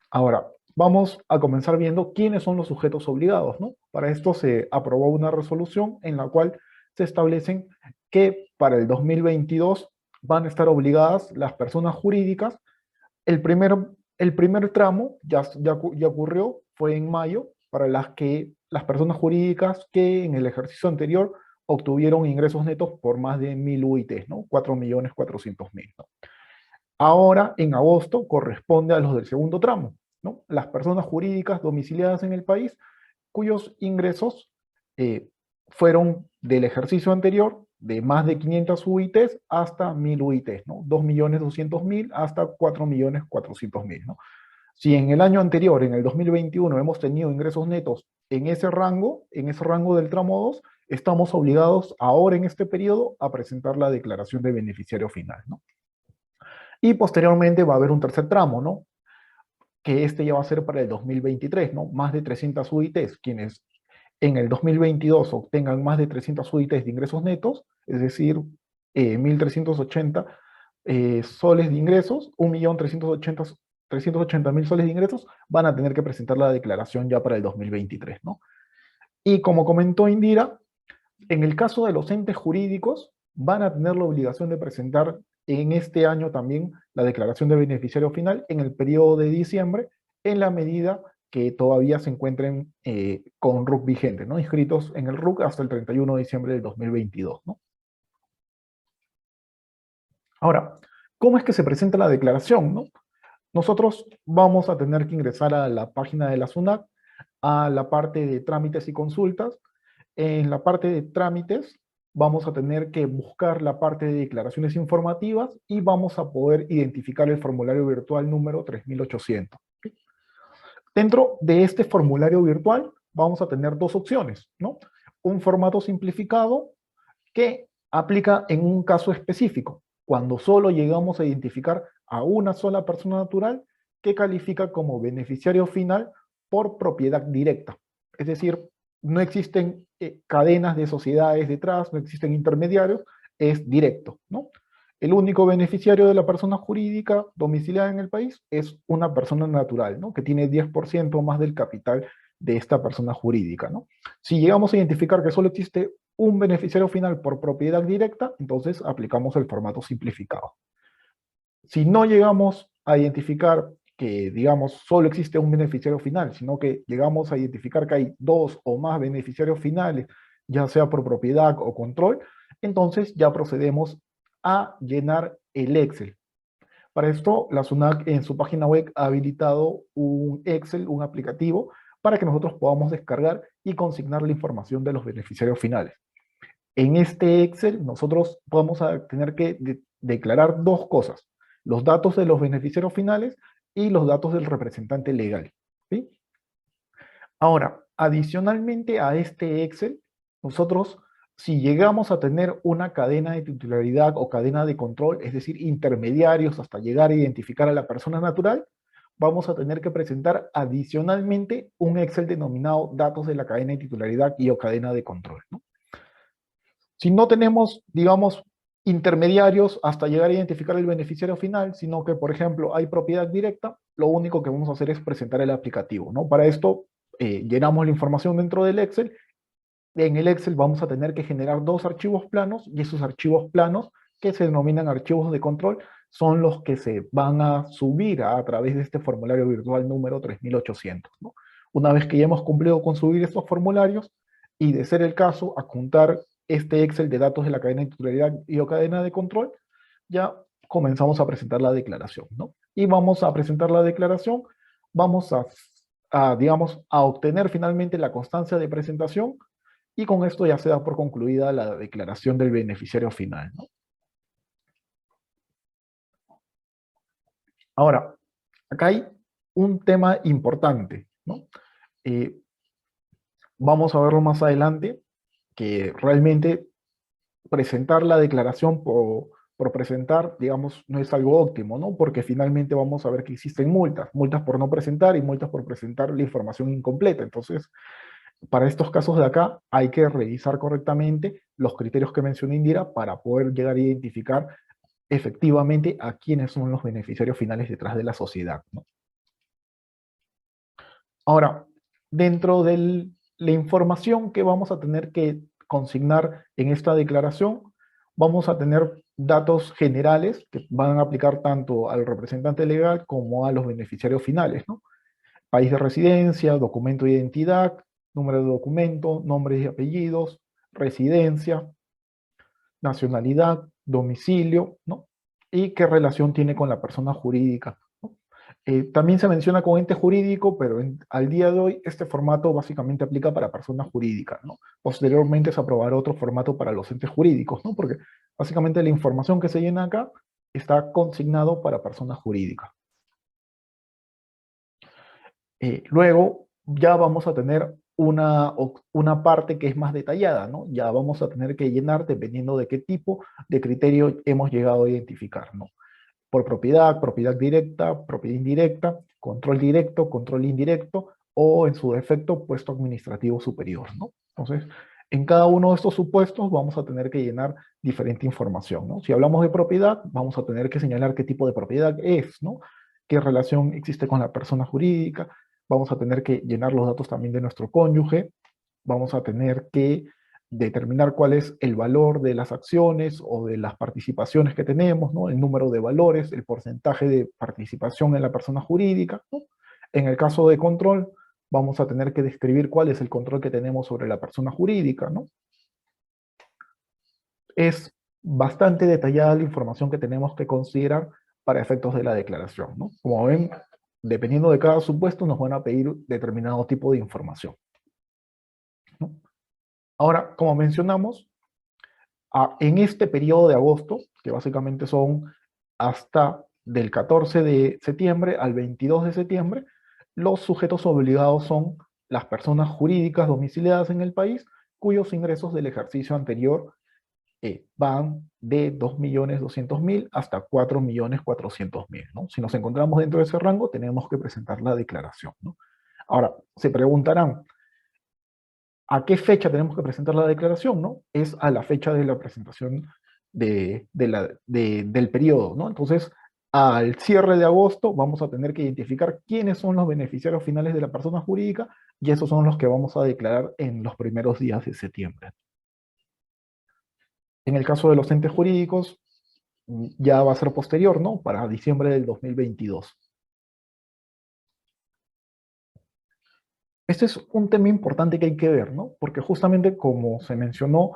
Ahora, vamos a comenzar viendo quiénes son los sujetos obligados, ¿no? Para esto se aprobó una resolución en la cual se establecen que para el 2022 van a estar obligadas las personas jurídicas. El primer tramo ya ocurrió, fue en mayo, para las personas jurídicas que en el ejercicio anterior obtuvieron ingresos netos por más de 1.000 UITs, ¿no? 4.400.000, ¿no? Ahora, en agosto, corresponde a los del segundo tramo, ¿no? Las personas jurídicas domiciliadas en el país cuyos ingresos fueron del ejercicio anterior de más de 500 UITs hasta 1.000 UITs, ¿no? 2.200.000 hasta 4.400.000, ¿no? Si en el año anterior, en el 2021, hemos tenido ingresos netos en ese rango del tramo 2, estamos obligados ahora en este periodo a presentar la declaración de beneficiario final, ¿no? Y posteriormente va a haber un tercer tramo, ¿no? Que este ya va a ser para el 2023, ¿no? Más de 300 UITs, quienes en el 2022 obtengan más de 300 UITs de ingresos netos, es decir, 1.380 soles de ingresos, 1.380.000 soles de ingresos, van a tener que presentar la declaración ya para el 2023, ¿no? Y como comentó Indira, en el caso de los entes jurídicos, van a tener la obligación de presentar en este año también la declaración de beneficiario final en el periodo de diciembre, en la medida que todavía se encuentren con RUC vigente, ¿no? Inscritos en el RUC hasta el 31 de diciembre del 2022, ¿no? Ahora, ¿cómo es que se presenta la declaración, no? Nosotros vamos a tener que ingresar a la página de la SUNAT, a la parte de trámites y consultas. En la parte de trámites vamos a tener que buscar la parte de declaraciones informativas y vamos a poder identificar el formulario virtual número 3800. Dentro de este formulario virtual vamos a tener dos opciones, ¿no? Un formato simplificado que aplica en un caso específico, cuando solo llegamos a identificar a una sola persona natural que califica como beneficiario final por propiedad directa. Es decir, no existen cadenas de sociedades detrás, no existen intermediarios, es directo, ¿no? El único beneficiario de la persona jurídica domiciliada en el país es una persona natural, ¿no? Que tiene 10% más del capital de esta persona jurídica, ¿no? Si llegamos a identificar que solo existe un beneficiario final por propiedad directa, entonces aplicamos el formato simplificado. Si no llegamos a identificar que, digamos, solo existe un beneficiario final, sino que llegamos a identificar que hay dos o más beneficiarios finales, ya sea por propiedad o control, entonces ya procedemos a llenar el Excel. Para esto, la SUNAT en su página web ha habilitado un Excel, un aplicativo, para que nosotros podamos descargar y consignar la información de los beneficiarios finales. En este Excel nosotros vamos a tener que declarar dos cosas: los datos de los beneficiarios finales y los datos del representante legal, ¿sí? Ahora, adicionalmente a este Excel, nosotros, si llegamos a tener una cadena de titularidad o cadena de control, es decir, intermediarios hasta llegar a identificar a la persona natural, vamos a tener que presentar adicionalmente un Excel denominado datos de la cadena de titularidad y o cadena de control, ¿no? Si no tenemos, digamos, intermediarios hasta llegar a identificar el beneficiario final, sino que, por ejemplo, hay propiedad directa, lo único que vamos a hacer es presentar el aplicativo, ¿no? Para esto, llenamos la información dentro del Excel. En el Excel vamos a tener que generar dos archivos planos, y esos archivos planos, que se denominan archivos de control, son los que se van a subir a través de este formulario virtual número 3800, ¿no? Una vez que ya hemos cumplido con subir estos formularios, y de ser el caso, adjuntar este Excel de datos de la cadena de titularidad y o cadena de control, ya comenzamos a presentar la declaración, ¿no? Y vamos a presentar la declaración, vamos digamos, a obtener finalmente la constancia de presentación, y con esto ya se da por concluida la declaración del beneficiario final, ¿no? Ahora, acá hay un tema importante, ¿no? Vamos a verlo más adelante, que realmente presentar la declaración por presentar, digamos, no es algo óptimo, ¿no? Porque finalmente vamos a ver que existen multas por no presentar y multas por presentar la información incompleta. Entonces, para estos casos de acá, hay que revisar correctamente los criterios que mencioné Indira para poder llegar a identificar efectivamente a quiénes son los beneficiarios finales detrás de la sociedad, ¿no? Ahora, dentro de la información que vamos a tener que consignar en esta declaración, vamos a tener datos generales que van a aplicar tanto al representante legal como a los beneficiarios finales, ¿no? País de residencia, documento de identidad, número de documento, nombres y apellidos, residencia, nacionalidad, domicilio, ¿no? Y qué relación tiene con la persona jurídica, ¿no? También se menciona con ente jurídico, pero al día de hoy este formato básicamente aplica para personas jurídicas, ¿no? Posteriormente se aprobará otro formato para los entes jurídicos, ¿no? Porque básicamente la información que se llena acá está consignado para personas jurídicas. Luego ya vamos a tener una parte que es más detallada, ¿no? Ya vamos a tener que llenar dependiendo de qué tipo de criterio hemos llegado a identificar, ¿no? Por propiedad, propiedad directa, propiedad indirecta, control directo, control indirecto o en su defecto puesto administrativo superior, ¿no? Entonces, en cada uno de estos supuestos vamos a tener que llenar diferente información, ¿no? Si hablamos de propiedad, vamos a tener que señalar qué tipo de propiedad es, ¿no? Qué relación existe con la persona jurídica, vamos a tener que llenar los datos también de nuestro cónyuge, vamos a tener que determinar cuál es el valor de las acciones o de las participaciones que tenemos, ¿no? El número de valores, el porcentaje de participación en la persona jurídica, ¿no? En el caso de control, vamos a tener que describir cuál es el control que tenemos sobre la persona jurídica, ¿no? Es bastante detallada la información que tenemos que considerar para efectos de la declaración, ¿no? Como ven, dependiendo de cada supuesto, nos van a pedir determinado tipo de información, ¿no? Ahora, como mencionamos, en este periodo de agosto, que básicamente son hasta del 14 de septiembre al 22 de septiembre, los sujetos obligados son las personas jurídicas domiciliadas en el país cuyos ingresos del ejercicio anterior van de 2.200.000 hasta 4.400.000, ¿no? Si nos encontramos dentro de ese rango, tenemos que presentar la declaración, ¿no? Ahora, se preguntarán, ¿a qué fecha tenemos que presentar la declaración, no? Es a la fecha de la presentación del periodo, ¿no? Entonces, al cierre de agosto vamos a tener que identificar quiénes son los beneficiarios finales de la persona jurídica y esos son los que vamos a declarar en los primeros días de septiembre. En el caso de los entes jurídicos, ya va a ser posterior, ¿no? Para diciembre del 2022. Este es un tema importante que hay que ver, ¿no? Porque justamente como se mencionó,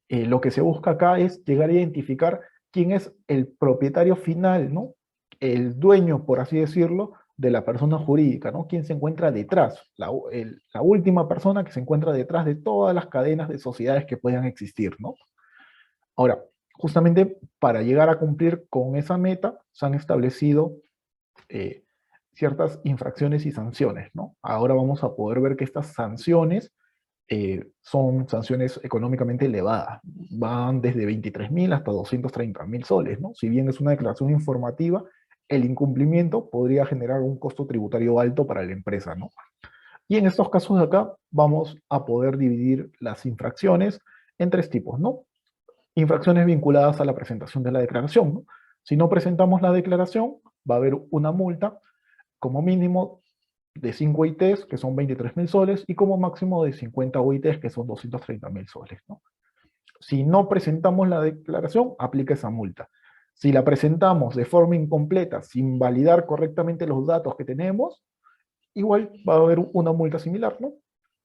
lo que se busca acá es llegar a identificar quién es el propietario final, ¿no? El dueño, por así decirlo, de la persona jurídica, ¿no? Quién se encuentra detrás, la última persona que se encuentra detrás de todas las cadenas de sociedades que puedan existir, ¿no? Ahora, justamente para llegar a cumplir con esa meta, se han establecido ciertas infracciones y sanciones, ¿no? Ahora vamos a poder ver que estas sanciones son sanciones económicamente elevadas, van desde 23.000 hasta 230.000 soles, ¿no? Si bien es una declaración informativa, el incumplimiento podría generar un costo tributario alto para la empresa, ¿no? Y en estos casos de acá vamos a poder dividir las infracciones en tres tipos, ¿no? Infracciones vinculadas a la presentación de la declaración, ¿no? Si no presentamos la declaración, va a haber una multa como mínimo de 5 OITs, que son 23.000 soles, y como máximo de 50 OITs, que son 230.000 soles, ¿no? Si no presentamos la declaración, aplica esa multa. Si la presentamos de forma incompleta, sin validar correctamente los datos que tenemos, igual va a haber una multa similar, ¿no?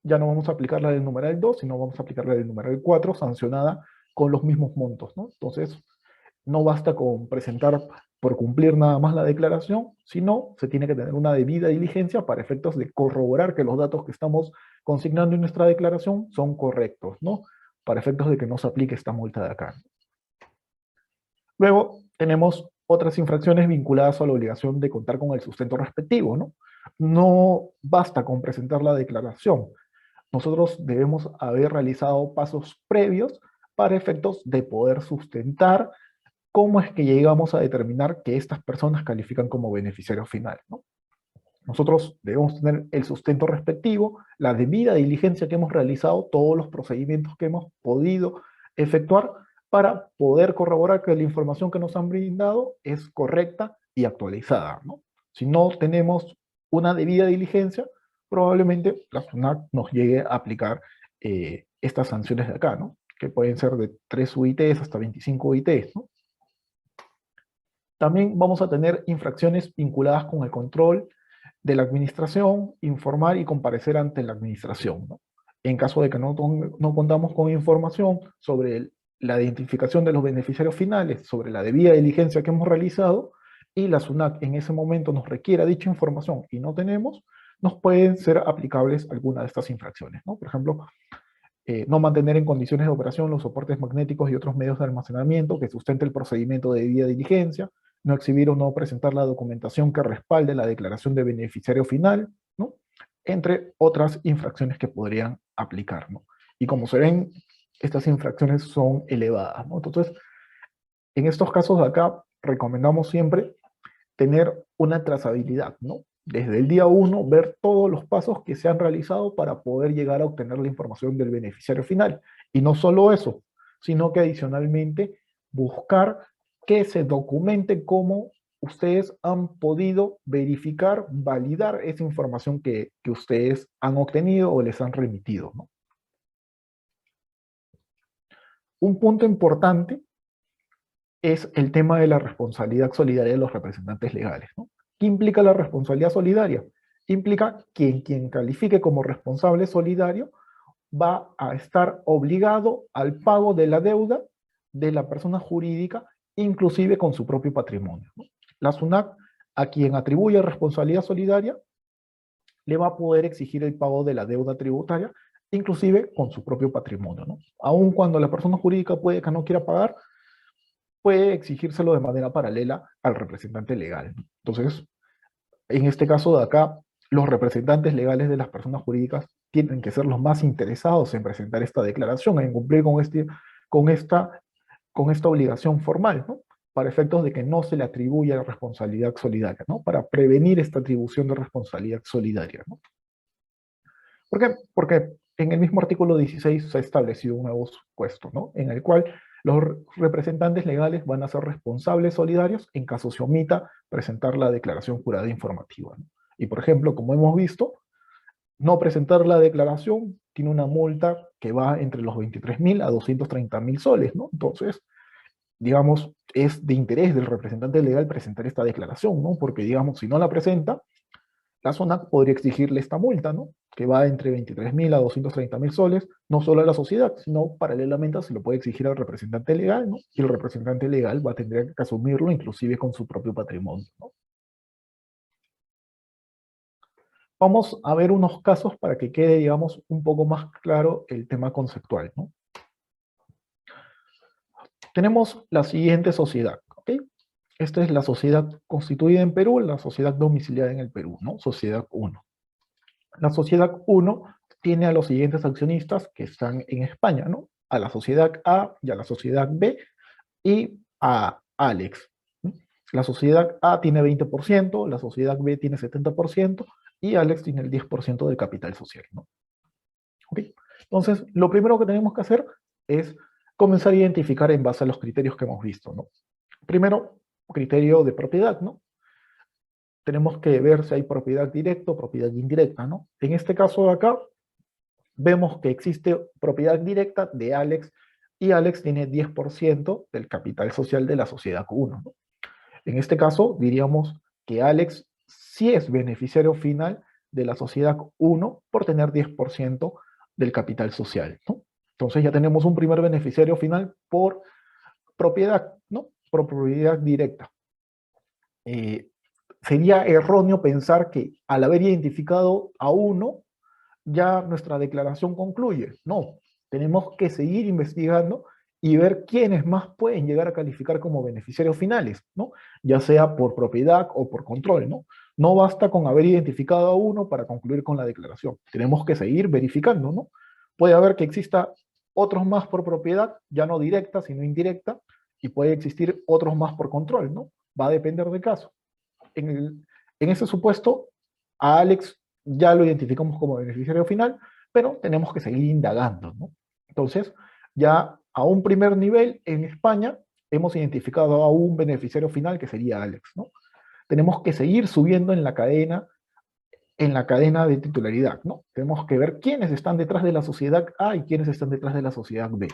Ya no vamos a aplicar la del numeral 2, sino vamos a aplicar la del numeral 4, sancionada con los mismos montos, ¿no? Entonces, no basta con presentar por cumplir nada más la declaración, sino se tiene que tener una debida diligencia para efectos de corroborar que los datos que estamos consignando en nuestra declaración son correctos, ¿no? Para efectos de que no se aplique esta multa de acá. Luego tenemos otras infracciones vinculadas a la obligación de contar con el sustento respectivo, ¿no? No basta con presentar la declaración. Nosotros debemos haber realizado pasos previos para efectos de poder sustentar cómo es que llegamos a determinar que estas personas califican como beneficiarios finales, ¿no? Nosotros debemos tener el sustento respectivo, la debida diligencia que hemos realizado, todos los procedimientos que hemos podido efectuar para poder corroborar que la información que nos han brindado es correcta y actualizada, ¿no? Si no tenemos una debida diligencia, probablemente la SUNAT nos llegue a aplicar estas sanciones de acá, ¿no? Que pueden ser de 3 UITs hasta 25 UITs, ¿no? También vamos a tener infracciones vinculadas con el control de la administración, informar y comparecer ante la administración, ¿no? En caso de que no contamos con información sobre la identificación de los beneficiarios finales, sobre la debida diligencia que hemos realizado, y la SUNAT en ese momento nos requiera dicha información y no tenemos, nos pueden ser aplicables algunas de estas infracciones, ¿no? Por ejemplo, no mantener en condiciones de operación los soportes magnéticos y otros medios de almacenamiento que sustente el procedimiento de debida diligencia, no exhibir o no presentar la documentación que respalde la declaración de beneficiario final, ¿no? Entre otras infracciones que podrían aplicar, ¿no? Y como se ven, estas infracciones son elevadas, ¿no? Entonces, en estos casos de acá, recomendamos siempre tener una trazabilidad, ¿no? desde el día 1, ver todos los pasos que se han realizado para poder llegar a obtener la información del beneficiario final. Y no solo eso, sino que adicionalmente buscar que se documente cómo ustedes han podido verificar, validar esa información que ustedes han obtenido o les han remitido, ¿no? Un punto importante es el tema de la responsabilidad solidaria de los representantes legales, ¿no? ¿Qué implica la responsabilidad solidaria? Implica que quien califique como responsable solidario va a estar obligado al pago de la deuda de la persona jurídica, inclusive con su propio patrimonio, ¿no? La SUNAT, a quien atribuye responsabilidad solidaria, le va a poder exigir el pago de la deuda tributaria, inclusive con su propio patrimonio, ¿no? Aun cuando la persona jurídica puede que no quiera pagar, puede exigírselo de manera paralela al representante legal. Entonces, en este caso de acá, los representantes legales de las personas jurídicas tienen que ser los más interesados en presentar esta declaración, en cumplir con esta obligación formal, ¿no? Para efectos de que no se le atribuya la responsabilidad solidaria, ¿no? Para prevenir esta atribución de responsabilidad solidaria, ¿no? ¿Por qué? Porque en el mismo artículo 16 se ha establecido un nuevo supuesto, ¿no? En el cual los representantes legales van a ser responsables solidarios en caso se omita presentar la declaración jurada informativa, ¿no? Y por ejemplo, como hemos visto, no presentar la declaración tiene una multa que va entre los 23.000 a 230.000 soles, ¿no? Entonces, digamos, es de interés del representante legal presentar esta declaración, ¿no? Porque, digamos, si no la presenta, la SUNAT podría exigirle esta multa, ¿no? Que va entre 23.000 a 230.000 soles, no solo a la sociedad, sino paralelamente se lo puede exigir al representante legal, ¿no? Y el representante legal va a tener que asumirlo inclusive con su propio patrimonio, ¿no? Vamos a ver unos casos para que quede, digamos, un poco más claro el tema conceptual, ¿no? Tenemos la siguiente sociedad, ¿ok? Esta es la sociedad constituida en Perú, la sociedad domiciliada en el Perú, ¿no? Sociedad 1. La sociedad 1 tiene a los siguientes accionistas que están en España, ¿no? A la sociedad A y a la sociedad B y a Alex. La sociedad A tiene 20%, la sociedad B tiene 70% y Alex tiene el 10% del capital social, ¿no? ¿Ok? Entonces, lo primero que tenemos que hacer es comenzar a identificar en base a los criterios que hemos visto, ¿no? Primero, criterio de propiedad, ¿no? Tenemos que ver si hay propiedad directa o propiedad indirecta, ¿no? En este caso de acá, vemos que existe propiedad directa de Alex y Alex tiene 10% del capital social de la sociedad 1, ¿no? En este caso, diríamos que Alex sí es beneficiario final de la sociedad 1 por tener 10% del capital social, ¿no? Entonces ya tenemos un primer beneficiario final por propiedad, ¿no? Por propiedad directa. Sería erróneo pensar que al haber identificado a uno, ya nuestra declaración concluye. No, tenemos que seguir investigando y ver quiénes más pueden llegar a calificar como beneficiarios finales, ¿no? Ya sea por propiedad o por control, ¿no? No basta con haber identificado a uno para concluir con la declaración. Tenemos que seguir verificando, ¿no? Puede haber que exista otros más por propiedad, ya no directa, sino indirecta, y puede existir otros más por control, ¿no? Va a depender del caso. En ese supuesto, a Alex ya lo identificamos como beneficiario final, pero tenemos que seguir indagando, ¿no? Entonces, ya a un primer nivel en España, hemos identificado a un beneficiario final que sería Alex, ¿no? Tenemos que seguir subiendo en la cadena de titularidad, ¿no? Tenemos que ver quiénes están detrás de la sociedad A y quiénes están detrás de la sociedad B.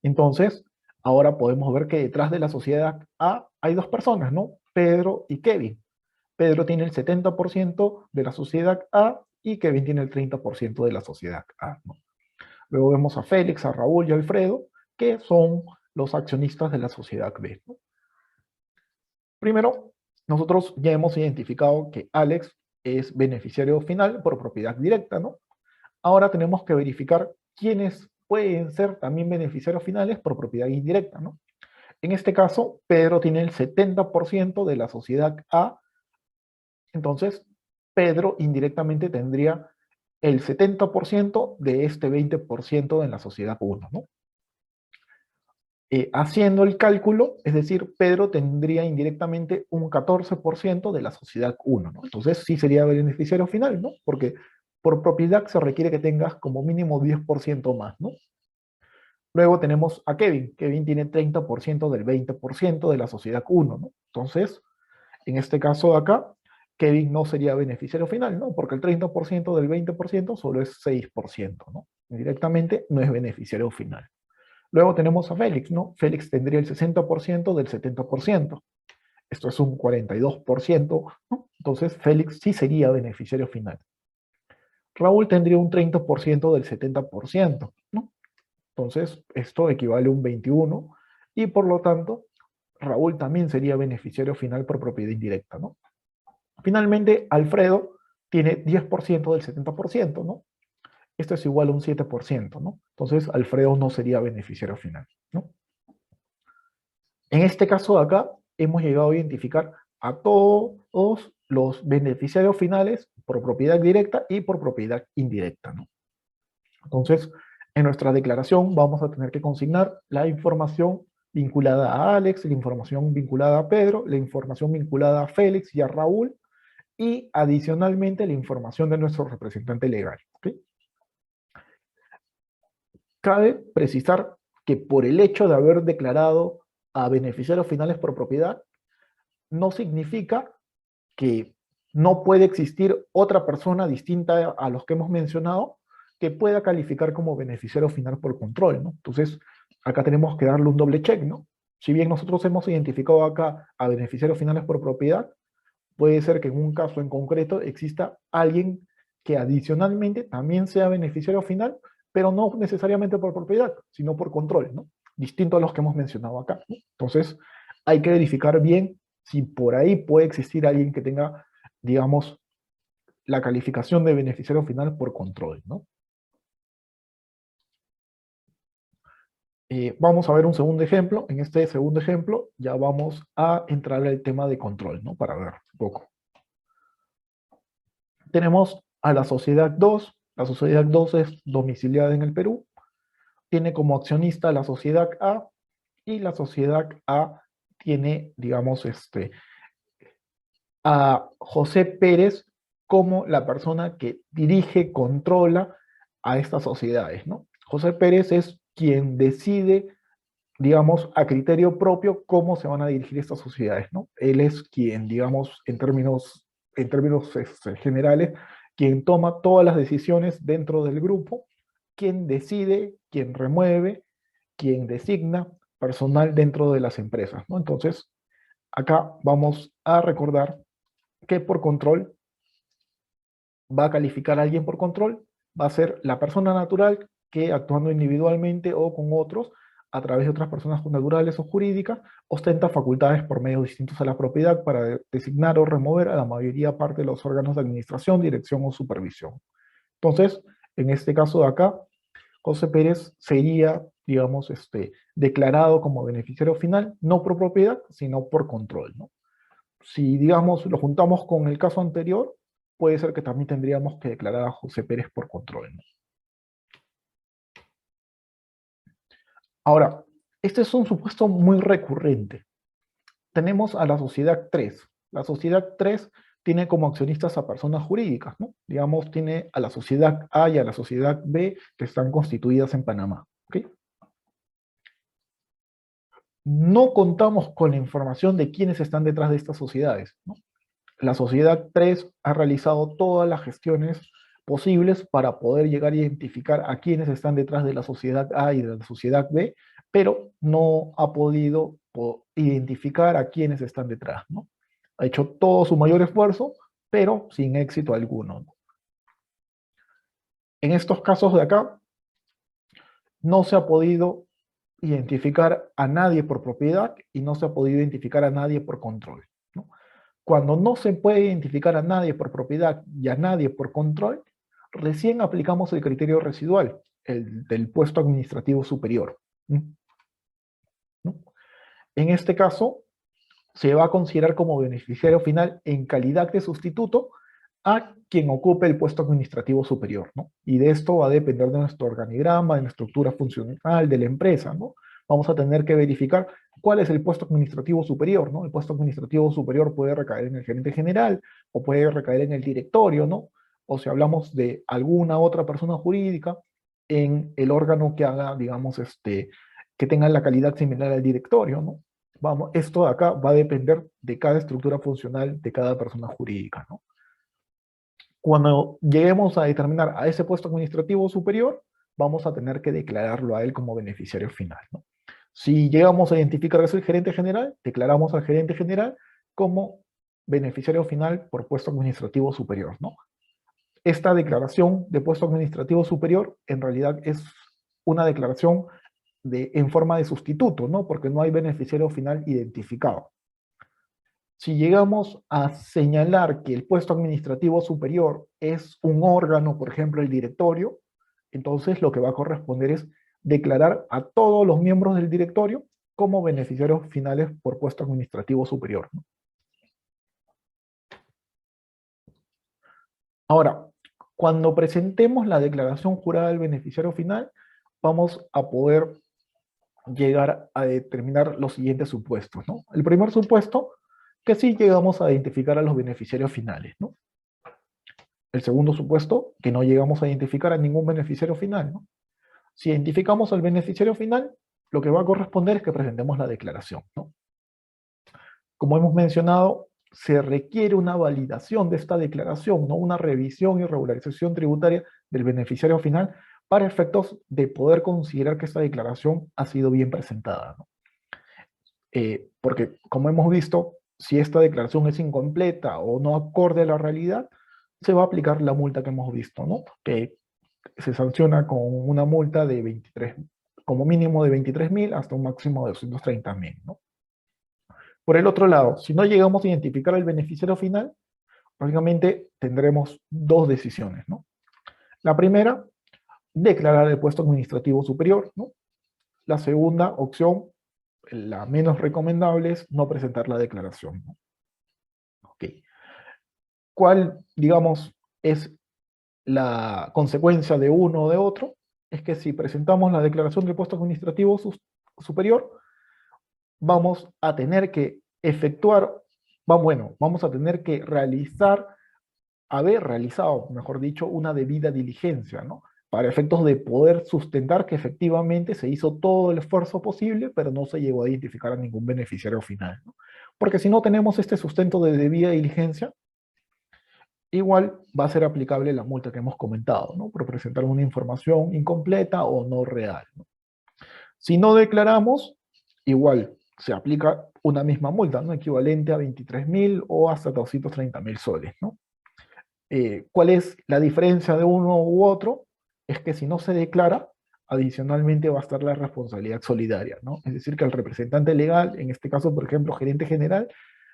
Entonces, ahora podemos ver que detrás de la sociedad A hay dos personas, ¿no? Pedro y Kevin. Pedro tiene el 70% de la sociedad A y Kevin tiene el 30% de la sociedad A, ¿no? Luego vemos a Félix, a Raúl y a Alfredo, que son los accionistas de la sociedad B, ¿no? Primero, nosotros ya hemos identificado que Alex es beneficiario final por propiedad directa, ¿no? Ahora tenemos que verificar quiénes pueden ser también beneficiarios finales por propiedad indirecta, ¿no? En este caso, Pedro tiene el 70% de la sociedad A, entonces Pedro indirectamente tendría el 70% de este 20% en la sociedad 1, ¿no? Haciendo el cálculo, es decir, Pedro tendría indirectamente un 14% de la sociedad 1, ¿no? Entonces sí sería beneficiario final, ¿no? Porque por propiedad se requiere que tengas como mínimo 10% más, ¿no? Luego tenemos a Kevin. Kevin tiene 30% del 20% de la sociedad 1, ¿no? Entonces, en este caso de acá, Kevin no sería beneficiario final, ¿no? Porque el 30% del 20% solo es 6%, ¿no? Directamente no es beneficiario final. Luego tenemos a Félix, ¿no? Félix tendría el 60% del 70%. Esto es un 42%, ¿no? Entonces, Félix sí sería beneficiario final. Raúl tendría un 30% del 70%, ¿no? Entonces, esto equivale a un 21%, y por lo tanto, Raúl también sería beneficiario final por propiedad indirecta, ¿no? Finalmente, Alfredo tiene 10% del 70%, ¿no? Esto es igual a un 7%, ¿no? Entonces, Alfredo no sería beneficiario final, ¿no? En este caso de acá, hemos llegado a identificar a todos los beneficiarios finales por propiedad directa y por propiedad indirecta, ¿no? Entonces, en nuestra declaración vamos a tener que consignar la información vinculada a Alex, la información vinculada a Pedro, la información vinculada a Félix y a Raúl, y adicionalmente la información de nuestro representante legal, ¿okay? Cabe precisar que por el hecho de haber declarado a beneficiarios finales por propiedad, no significa que no puede existir otra persona distinta a los que hemos mencionado que pueda calificar como beneficiario final por control, ¿no? Entonces, acá tenemos que darle un doble check, ¿no? Si bien nosotros hemos identificado acá a beneficiarios finales por propiedad, puede ser que en un caso en concreto exista alguien que adicionalmente también sea beneficiario final, pero no necesariamente por propiedad, sino por control, ¿no? Distinto a los que hemos mencionado acá, ¿no? Entonces, hay que verificar bien si por ahí puede existir alguien que tenga, digamos, la calificación de beneficiario final por control, ¿no? Vamos a ver un segundo ejemplo. En este segundo ejemplo ya vamos a entrar al tema de control, ¿no? Para ver un poco. Tenemos a la sociedad 2. La sociedad 2 es domiciliada en el Perú. Tiene como accionista la sociedad A, y la sociedad A tiene, digamos, a José Pérez como la persona que dirige, controla a estas sociedades, ¿no? José Pérez es quien decide, digamos, a criterio propio cómo se van a dirigir estas sociedades, ¿no? Él es quien, digamos, en términos generales, quien toma todas las decisiones dentro del grupo, quien decide, quien remueve, quien designa personal dentro de las empresas, ¿no? Entonces, acá vamos a recordar que por control va a calificar a alguien por control, va a ser la persona natural que, actuando individualmente o con otros, a través de otras personas naturales o jurídicas, ostenta facultades por medios distintos a la propiedad para designar o remover a la mayoría parte de los órganos de administración, dirección o supervisión. Entonces, en este caso de acá, José Pérez sería, digamos, declarado como beneficiario final, no por propiedad, sino por control, ¿no? Si, digamos, lo juntamos con el caso anterior, puede ser que también tendríamos que declarar a José Pérez por control, ¿no? Ahora, este es un supuesto muy recurrente. Tenemos a la sociedad 3. La sociedad 3 tiene como accionistas a personas jurídicas, ¿no? Digamos, tiene a la sociedad A y a la sociedad B que están constituidas en Panamá, ¿ok? No contamos con la información de quiénes están detrás de estas sociedades, ¿no? La sociedad 3 ha realizado todas las gestiones posibles para poder llegar a identificar a quienes están detrás de la sociedad A y de la sociedad B, pero no ha podido identificar a quienes están detrás, ¿no? Ha hecho todo su mayor esfuerzo, pero sin éxito alguno, ¿no? En estos casos de acá, no se ha podido identificar a nadie por propiedad y no se ha podido identificar a nadie por control, ¿no? Cuando no se puede identificar a nadie por propiedad y a nadie por control, recién aplicamos el criterio residual, el del puesto administrativo superior, ¿no? En este caso, se va a considerar como beneficiario final en calidad de sustituto a quien ocupe el puesto administrativo superior, ¿no? Y de esto va a depender de nuestro organigrama, de la estructura funcional de la empresa, ¿no? vamos a tener que verificar cuál es el puesto administrativo superior, ¿no? El puesto administrativo superior puede recaer en el gerente general o puede recaer en el directorio, ¿no? O si hablamos de alguna otra persona jurídica, en el órgano que haga, digamos, que tenga la calidad similar al directorio, ¿no? Vamos, esto de acá va a depender de cada estructura funcional de cada persona jurídica, ¿no? Cuando lleguemos a determinar a ese puesto administrativo superior, vamos a tener que declararlo a él como beneficiario final, ¿no? Si llegamos a identificar que es el gerente general, declaramos al gerente general como beneficiario final por puesto administrativo superior, ¿no? Esta declaración de puesto administrativo superior en realidad es una declaración en forma de sustituto, ¿no? Porque no hay beneficiario final identificado. Si llegamos a señalar que el puesto administrativo superior es un órgano, por ejemplo, el directorio, entonces lo que va a corresponder es declarar a todos los miembros del directorio como beneficiarios finales por puesto administrativo superior, ¿no? Ahora, cuando presentemos la declaración jurada del beneficiario final, vamos a poder llegar a determinar los siguientes supuestos, ¿no? El primer supuesto, que sí llegamos a identificar a los beneficiarios finales, ¿no? El segundo supuesto, que no llegamos a identificar a ningún beneficiario final, ¿no? Si identificamos al beneficiario final, lo que va a corresponder es que presentemos la declaración, ¿no? Como hemos mencionado, se requiere una validación de esta declaración, ¿no? Una revisión y regularización tributaria del beneficiario final para efectos de poder considerar que esta declaración ha sido bien presentada, ¿no? Porque, como hemos visto, si esta declaración es incompleta o no acorde a la realidad, se va a aplicar la multa que hemos visto, ¿no? Que se sanciona con una multa de 23, como mínimo de 23.000 hasta un máximo de 230.000, ¿no? Por el otro lado, si no llegamos a identificar al beneficiario final, prácticamente tendremos dos decisiones, ¿no? La primera, declarar el puesto administrativo superior, ¿no? La segunda opción, la menos recomendable, es no presentar la declaración, ¿no? Ok. ¿Cuál, digamos, es la consecuencia de uno o de otro? Es que si presentamos la declaración del puesto administrativo superior, vamos a tener que efectuar, vamos a tener que haber realizado, mejor dicho, una debida diligencia, ¿no? Para efectos de poder sustentar que efectivamente se hizo todo el esfuerzo posible, pero no se llegó a identificar a ningún beneficiario final, ¿no? Porque si no tenemos este sustento de debida diligencia, igual va a ser aplicable la multa que hemos comentado, ¿no? Por presentar una información incompleta o no real, ¿no? Si no declaramos, igual se aplica una misma multa, ¿no? Equivalente a 23.000 o hasta 230.000 soles, ¿no? ¿Cuál es la diferencia de uno u otro? Es que si no se declara, adicionalmente va a estar la responsabilidad solidaria, ¿no? Es decir, que al representante legal, en este caso, por ejemplo, gerente general,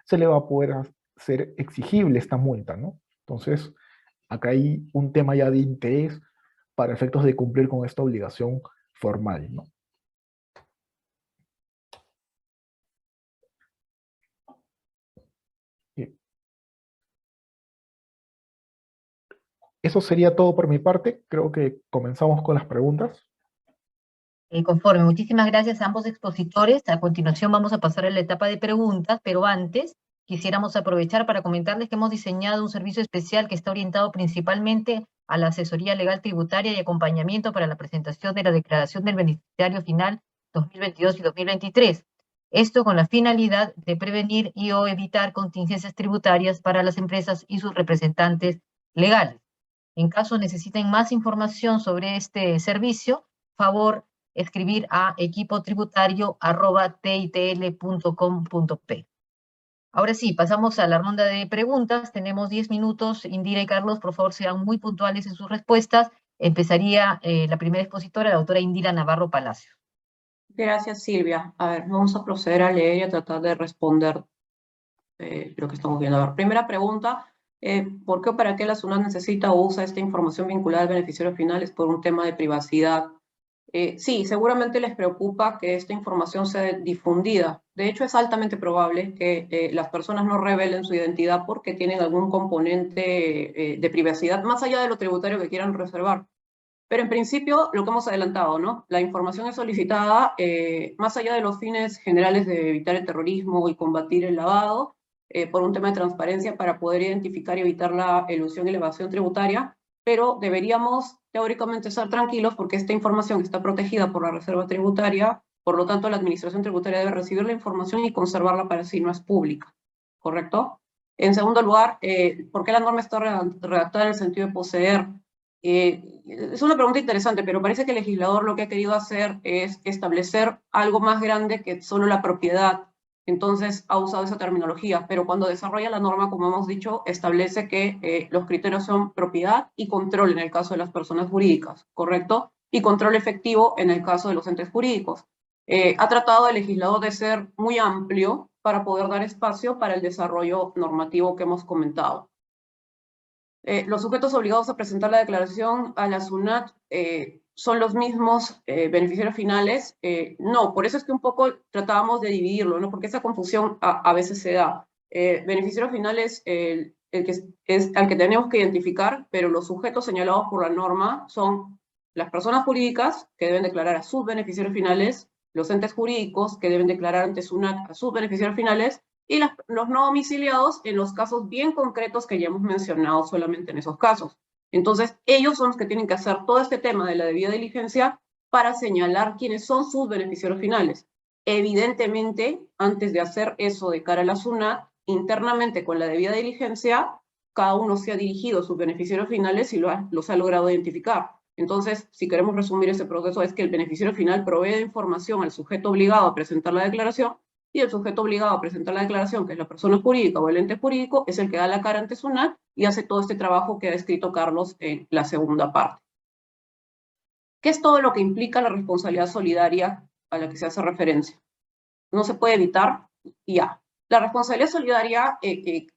se le va a poder hacer exigible esta multa, ¿no? Entonces, acá hay un tema ya de interés para efectos de cumplir con esta obligación formal, ¿no? Eso sería todo por mi parte. Creo que comenzamos con las preguntas. Conforme, muchísimas gracias a ambos expositores. A continuación vamos a pasar a la etapa de preguntas, pero antes quisiéramos aprovechar para comentarles que hemos diseñado un servicio especial que está orientado principalmente a la asesoría legal tributaria y acompañamiento para la presentación de la declaración del beneficiario final 2022 y 2023. Esto con la finalidad de prevenir y o evitar contingencias tributarias para las empresas y sus representantes legales. En caso necesiten más información sobre este servicio, favor escribir a equipotributario@titl.com.p. Ahora sí, pasamos a la ronda de preguntas. Tenemos 10 minutos. Indira y Carlos, por favor, sean muy puntuales en sus respuestas. Empezaría la primera expositora, la doctora Indira Navarro Palacio. Gracias, Silvia. A ver, vamos a proceder a leer y a tratar de responder lo que estamos viendo. A ver, primera pregunta. ¿Por qué o para qué la SUNAT necesita o usa esta información vinculada al beneficiario final? Es por un tema de privacidad. Sí, seguramente les preocupa que esta información sea difundida. De hecho, es altamente probable que las personas no revelen su identidad porque tienen algún componente de privacidad, más allá de lo tributario que quieran reservar. Pero en principio, lo que hemos adelantado, ¿no? La información es solicitada, más allá de los fines generales de evitar el terrorismo y combatir el lavado, por un tema de transparencia para poder identificar y evitar la elusión y la evasión tributaria, pero deberíamos teóricamente estar tranquilos porque esta información está protegida por la Reserva Tributaria, por lo tanto la Administración Tributaria debe recibir la información y conservarla para sí, no es pública, ¿correcto? En segundo lugar, ¿por qué la norma está redactada en el sentido de poseer? Es una pregunta interesante, pero parece que el legislador lo que ha querido hacer es establecer algo más grande que solo la propiedad. Entonces ha usado esa terminología, pero cuando desarrolla la norma, como hemos dicho, establece que los criterios son propiedad y control en el caso de las personas jurídicas, ¿correcto? Y control efectivo en el caso de los entes jurídicos. Ha tratado el legislador de ser muy amplio para poder dar espacio para el desarrollo normativo que hemos comentado. Los sujetos obligados a presentar la declaración a la SUNAT son los mismos beneficiarios finales. No, por eso es que un poco tratábamos de dividirlo, ¿no? Porque esa confusión a veces se da. Beneficiario final es el que es al que tenemos que identificar, pero los sujetos señalados por la norma son las personas jurídicas que deben declarar a sus beneficiarios finales, los entes jurídicos que deben declarar ante SUNAT a sus beneficiarios finales, y los no domiciliados en los casos bien concretos que ya hemos mencionado solamente en esos casos. Entonces, ellos son los que tienen que hacer todo este tema de la debida diligencia para señalar quiénes son sus beneficiarios finales. Evidentemente, antes de hacer eso de cara a la SUNAT, internamente con la debida diligencia, cada uno se ha dirigido a sus beneficiarios finales y los ha logrado identificar. Entonces, si queremos resumir ese proceso, es que el beneficiario final provee de información al sujeto obligado a presentar la declaración, y el sujeto obligado a presentar la declaración, que es la persona jurídica o el ente jurídico, es el que da la cara ante SUNAT y hace todo este trabajo que ha descrito Carlos en la segunda parte. ¿Qué es todo lo que implica la responsabilidad solidaria a la que se hace referencia? No se puede evitar, ya. La responsabilidad solidaria,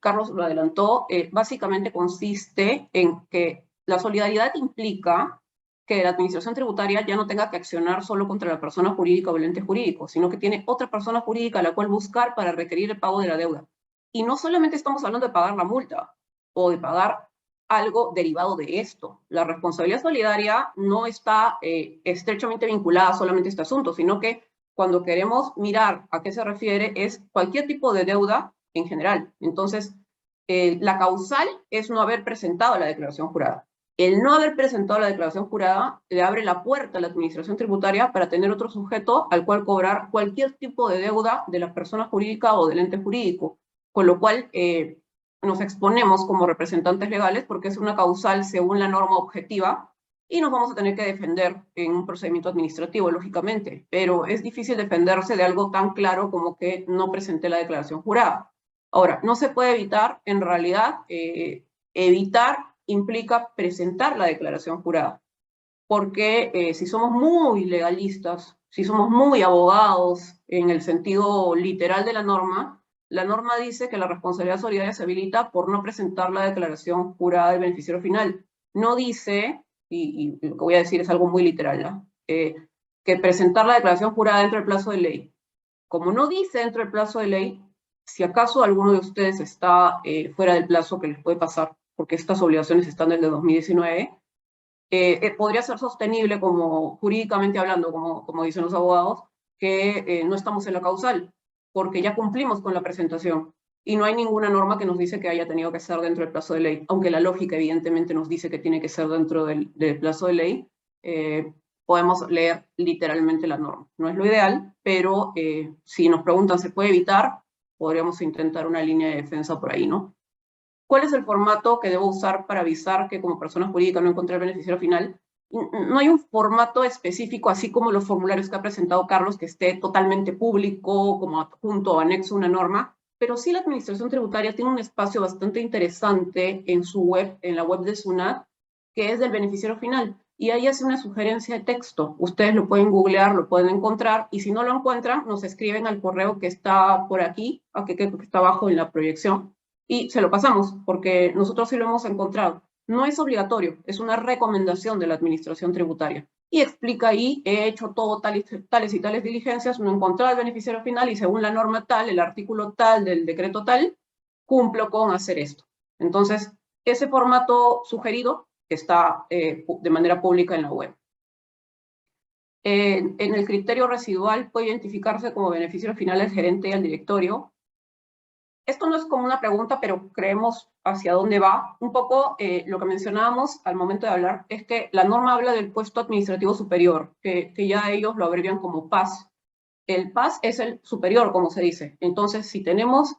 Carlos lo adelantó, básicamente consiste en que la solidaridad implica que la administración tributaria ya no tenga que accionar solo contra la persona jurídica o el ente jurídico, sino que tiene otra persona jurídica a la cual buscar para requerir el pago de la deuda. Y no solamente estamos hablando de pagar la multa o de pagar algo derivado de esto. La responsabilidad solidaria no está estrechamente vinculada solamente a este asunto, sino que cuando queremos mirar a qué se refiere es cualquier tipo de deuda en general. Entonces, la causal es no haber presentado la declaración jurada. El no haber presentado la declaración jurada le abre la puerta a la administración tributaria para tener otro sujeto al cual cobrar cualquier tipo de deuda de la persona jurídica o del ente jurídico, con lo cual nos exponemos como representantes legales porque es una causal según la norma objetiva y nos vamos a tener que defender en un procedimiento administrativo, lógicamente, pero es difícil defenderse de algo tan claro como que no presenté la declaración jurada. Ahora, no se puede evitar, en realidad, evitar implica presentar la declaración jurada, porque si somos muy legalistas, si somos muy abogados en el sentido literal de la norma dice que la responsabilidad solidaria se habilita por no presentar la declaración jurada del beneficiario final. No dice, y lo que voy a decir es algo muy literal, ¿no? Que presentar la declaración jurada dentro del plazo de ley. Como no dice dentro del plazo de ley, si acaso alguno de ustedes está fuera del plazo que les puede pasar, porque estas obligaciones están desde 2019, podría ser sostenible como jurídicamente hablando, como dicen los abogados, que no estamos en la causal, porque ya cumplimos con la presentación y no hay ninguna norma que nos dice que haya tenido que ser dentro del plazo de ley, aunque la lógica evidentemente nos dice que tiene que ser dentro del plazo de ley. Podemos leer literalmente la norma. No es lo ideal, pero si nos preguntan ¿se puede evitar? Podríamos intentar una línea de defensa por ahí, ¿no? ¿Cuál es el formato que debo usar para avisar que como persona jurídica no encontré el beneficiario final? No hay un formato específico, así como los formularios que ha presentado Carlos, que esté totalmente público, como adjunto o anexo a una norma, pero sí la Administración Tributaria tiene un espacio bastante interesante en su web, en la web de SUNAT, que es del beneficiario final, y ahí hace una sugerencia de texto. Ustedes lo pueden googlear, lo pueden encontrar, y si no lo encuentran, nos escriben al correo que está por aquí, que está abajo en la proyección, y se lo pasamos, porque nosotros sí lo hemos encontrado. No es obligatorio, es una recomendación de la Administración Tributaria. Y explica ahí, he hecho todo tales y tales diligencias, no he encontrado el beneficiario final y según la norma tal, el artículo tal del decreto tal, cumplo con hacer esto. Entonces, ese formato sugerido que está de manera pública en la web. En el criterio residual puede identificarse como beneficiario final el gerente y el directorio. Esto no es como una pregunta, pero creemos hacia dónde va. Un poco lo que mencionábamos al momento de hablar es que la norma habla del puesto administrativo superior, que ya ellos lo abrevian como PAS. El PAS es el superior, como se dice. Entonces, si tenemos,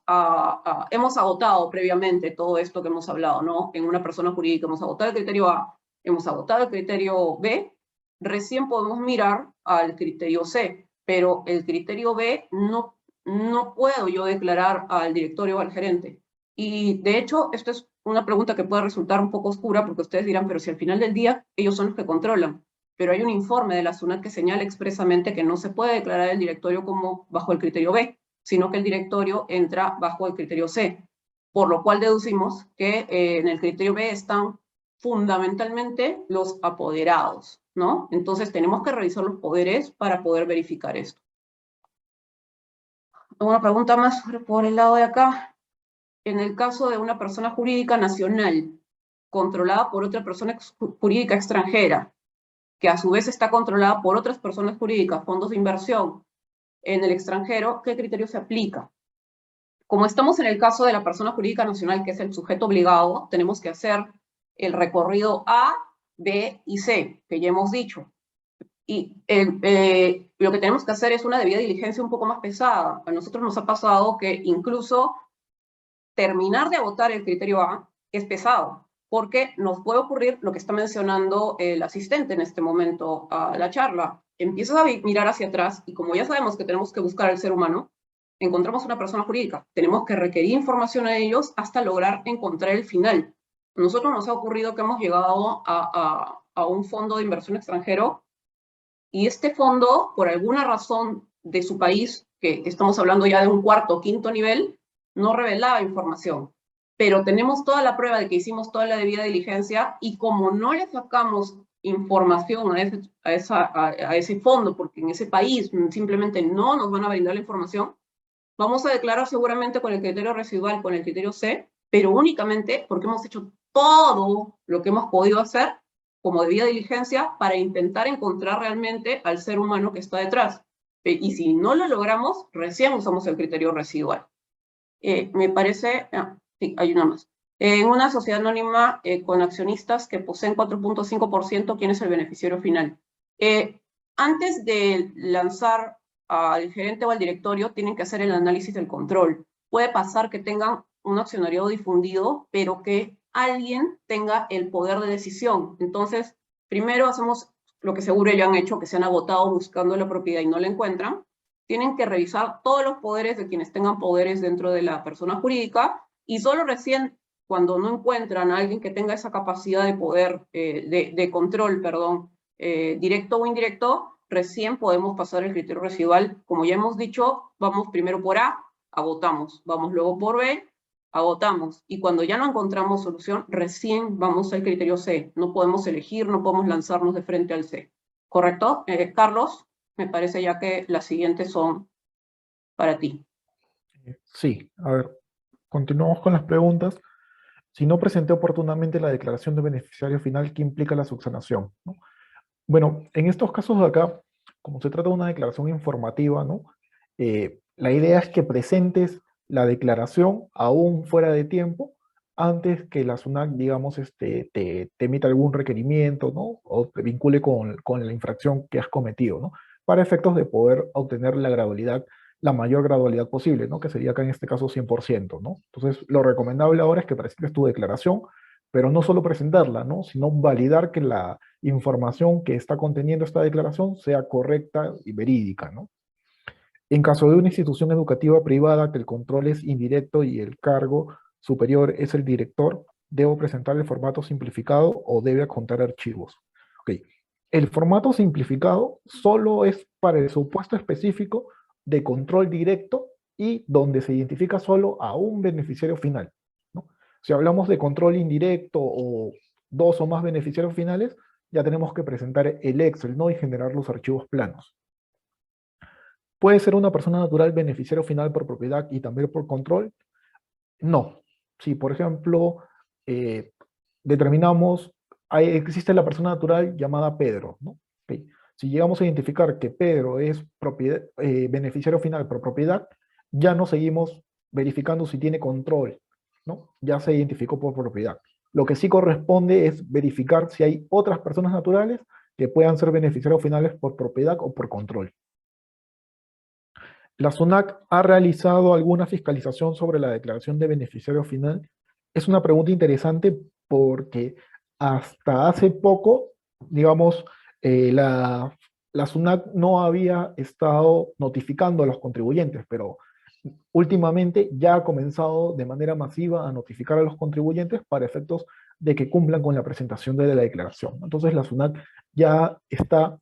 hemos agotado previamente todo esto que hemos hablado, ¿no? En una persona jurídica hemos agotado el criterio A, hemos agotado el criterio B, recién podemos mirar al criterio C, pero el criterio B no puedo yo declarar al directorio o al gerente. Y de hecho, esto es una pregunta que puede resultar un poco oscura, porque ustedes dirán, pero si al final del día ellos son los que controlan. Pero hay un informe de la SUNAT que señala expresamente que no se puede declarar el directorio como bajo el criterio B, sino que el directorio entra bajo el criterio C, por lo cual deducimos que en el criterio B están fundamentalmente los apoderados, ¿no? Entonces tenemos que revisar los poderes para poder verificar esto. Una pregunta más por el lado de acá. En el caso de una persona jurídica nacional controlada por otra persona jurídica extranjera, que a su vez está controlada por otras personas jurídicas, fondos de inversión en el extranjero, ¿qué criterio se aplica? Como estamos en el caso de la persona jurídica nacional, que es el sujeto obligado, tenemos que hacer el recorrido A, B y C, que ya hemos dicho. Y lo que tenemos que hacer es una debida diligencia un poco más pesada. A nosotros nos ha pasado que incluso terminar de agotar el criterio A es pesado, porque nos puede ocurrir lo que está mencionando el asistente en este momento a la charla. Empiezas a mirar hacia atrás y como ya sabemos que tenemos que buscar al ser humano, encontramos una persona jurídica. Tenemos que requerir información a ellos hasta lograr encontrar el final. A nosotros nos ha ocurrido que hemos llegado a un fondo de inversión extranjero y este fondo, por alguna razón de su país, que estamos hablando ya de un cuarto o quinto nivel, no revelaba información. Pero tenemos toda la prueba de que hicimos toda la debida diligencia y como no le sacamos información a ese fondo, porque en ese país simplemente no nos van a brindar la información, vamos a declarar seguramente con el criterio residual, con el criterio C, pero únicamente porque hemos hecho todo lo que hemos podido hacer como debida diligencia para intentar encontrar realmente al ser humano que está detrás. Y si no lo logramos, recién usamos el criterio residual. Me parece, sí, hay una más. En una sociedad anónima con accionistas que poseen 4.5%, ¿quién es el beneficiario final? Antes de lanzar al gerente o al directorio, tienen que hacer el análisis del control. Puede pasar que tengan un accionariado difundido, pero que alguien tenga el poder de decisión. Entonces, primero hacemos lo que seguro ya han hecho, que se han agotado buscando la propiedad y no la encuentran. Tienen que revisar todos los poderes de quienes tengan poderes dentro de la persona jurídica y solo recién cuando no encuentran a alguien que tenga esa capacidad de poder, de control, perdón, directo o indirecto, recién podemos pasar el criterio residual. Como ya hemos dicho, vamos primero por A, agotamos, vamos luego por B, agotamos. Y cuando ya no encontramos solución, recién vamos al criterio C. No podemos elegir, no podemos lanzarnos de frente al C. ¿Correcto? Carlos, me parece ya que las siguientes son para ti. Sí, a ver, continuamos con las preguntas. Si no presenté oportunamente la declaración de beneficiario final, ¿qué implica la subsanación? ¿No? Bueno, en estos casos de acá, como se trata de una declaración informativa, ¿no? La idea es que presentes la declaración aún fuera de tiempo, antes que la SUNAT, digamos, te emita algún requerimiento, ¿no? O te vincule con la infracción que has cometido, ¿no? Para efectos de poder obtener la gradualidad, la mayor gradualidad posible, ¿no? Que sería acá en este caso 100%, ¿no? Entonces, lo recomendable ahora es que presentes tu declaración, pero no solo presentarla, ¿no? Sino validar que la información que está conteniendo esta declaración sea correcta y verídica, ¿no? En caso de una institución educativa privada que el control es indirecto y el cargo superior es el director, ¿debo presentar el formato simplificado o debe adjuntar archivos? Ok. El formato simplificado solo es para el supuesto específico de control directo y donde se identifica solo a un beneficiario final, ¿no? Si hablamos de control indirecto o dos o más beneficiarios finales, ya tenemos que presentar el Excel, ¿no? Y generar los archivos planos. ¿Puede ser una persona natural beneficiario final por propiedad y también por control? No. Si, por ejemplo, determinamos existe la persona natural llamada Pedro, ¿no? Ok. Si llegamos a identificar que Pedro es beneficiario final por propiedad, ya no seguimos verificando si tiene control, ¿no? Ya se identificó por propiedad. Lo que sí corresponde es verificar si hay otras personas naturales que puedan ser beneficiarios finales por propiedad o por control. ¿La SUNAT ha realizado alguna fiscalización sobre la declaración de beneficiario final? Es una pregunta interesante porque hasta hace poco, digamos, la SUNAT no había estado notificando a los contribuyentes, pero últimamente ya ha comenzado de manera masiva a notificar a los contribuyentes para efectos de que cumplan con la presentación de la declaración. Entonces la SUNAT ya está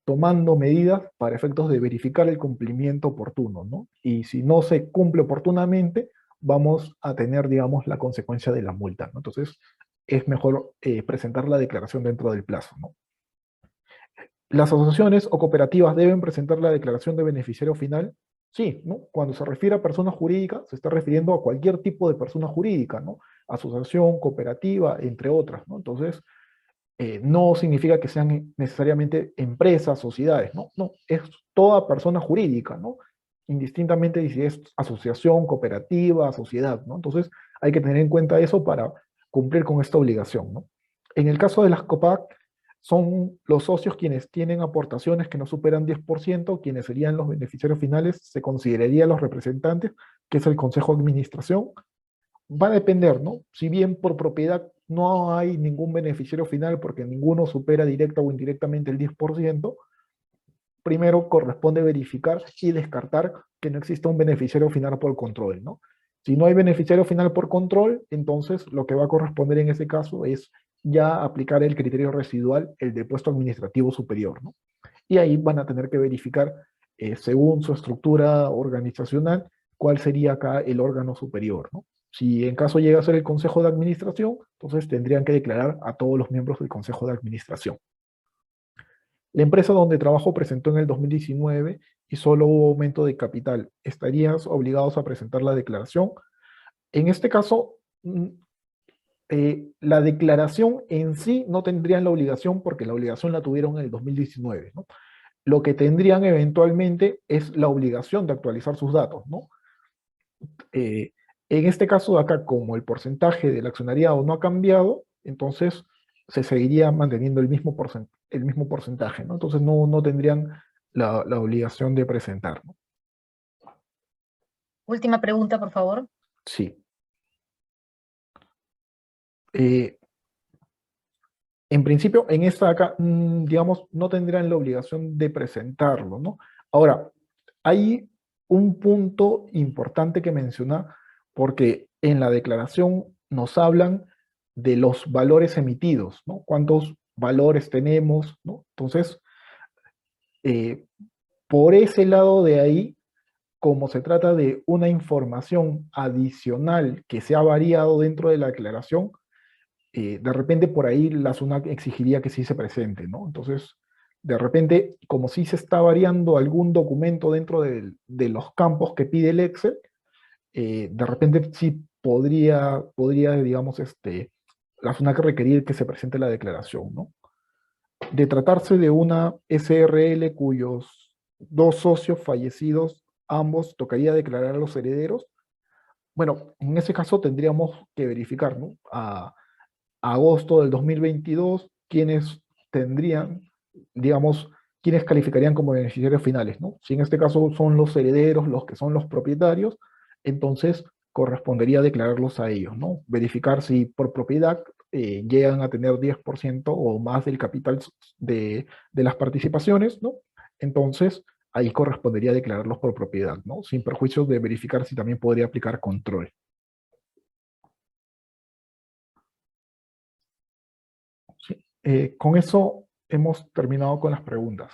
tomando medidas para efectos de verificar el cumplimiento oportuno, ¿no? Y si no se cumple oportunamente, vamos a tener, digamos, la consecuencia de la multa, ¿no? Entonces, es mejor presentar la declaración dentro del plazo, ¿no? ¿Las asociaciones o cooperativas deben presentar la declaración de beneficiario final? Sí, ¿no? Cuando se refiere a persona jurídica, se está refiriendo a cualquier tipo de persona jurídica, ¿no? Asociación, cooperativa, entre otras, ¿no? Entonces, no significa que sean necesariamente empresas, sociedades, ¿no? No, es toda persona jurídica, ¿no? Indistintamente si es asociación, cooperativa, sociedad, ¿no? Entonces hay que tener en cuenta eso para cumplir con esta obligación, ¿no? En el caso de las COPAC, son los socios quienes tienen aportaciones que no superan 10%, quienes serían los beneficiarios finales, se considerarían los representantes, que es el Consejo de Administración. Va a depender, ¿no? Si bien por propiedad no hay ningún beneficiario final porque ninguno supera directa o indirectamente el 10%, primero corresponde verificar y descartar que no exista un beneficiario final por control, ¿no? Si no hay beneficiario final por control, entonces lo que va a corresponder en ese caso es ya aplicar el criterio residual, el de puesto administrativo superior, ¿no? Y ahí van a tener que verificar, según su estructura organizacional, cuál sería acá el órgano superior, ¿no? Si en caso llega a ser el Consejo de Administración, entonces tendrían que declarar a todos los miembros del Consejo de Administración. La empresa donde trabajo presentó en el 2019 y solo hubo aumento de capital. ¿Estarías obligados a presentar la declaración? En este caso, la declaración en sí no tendrían la obligación porque la obligación la tuvieron en el 2019, ¿no? Lo que tendrían eventualmente es la obligación de actualizar sus datos, ¿no? En este caso de acá, como el porcentaje del accionariado no ha cambiado, entonces se seguiría manteniendo el mismo porcentaje, ¿no? Entonces no tendrían la obligación de presentar, ¿no? Última pregunta, por favor. Sí. En principio, en esta acá, digamos, no tendrían la obligación de presentarlo, ¿no? Ahora, hay un punto importante que mencionar, porque en la declaración nos hablan de los valores emitidos, ¿no? ¿Cuántos valores tenemos, ¿no? Entonces, por ese lado de ahí, como se trata de una información adicional que se ha variado dentro de la declaración, de repente por ahí la SUNAT exigiría que sí se presente, ¿no? Entonces, de repente, como sí se está variando algún documento dentro de los campos que pide el Excel, de repente sí podría digamos, la SUNAT requerir que se presente la declaración, ¿no? De tratarse de una SRL cuyos dos socios fallecidos, ambos tocaría declarar a los herederos, bueno, en ese caso tendríamos que verificar, ¿no? A agosto del 2022, quienes tendrían, digamos, quienes calificarían como beneficiarios finales, ¿no? Si en este caso son los herederos los que son los propietarios, entonces correspondería declararlos a ellos, ¿no? Verificar si por propiedad llegan a tener 10% o más del capital de las participaciones, ¿no? Entonces, ahí correspondería declararlos por propiedad, ¿no? Sin perjuicio de verificar si también podría aplicar control. Con eso hemos terminado con las preguntas.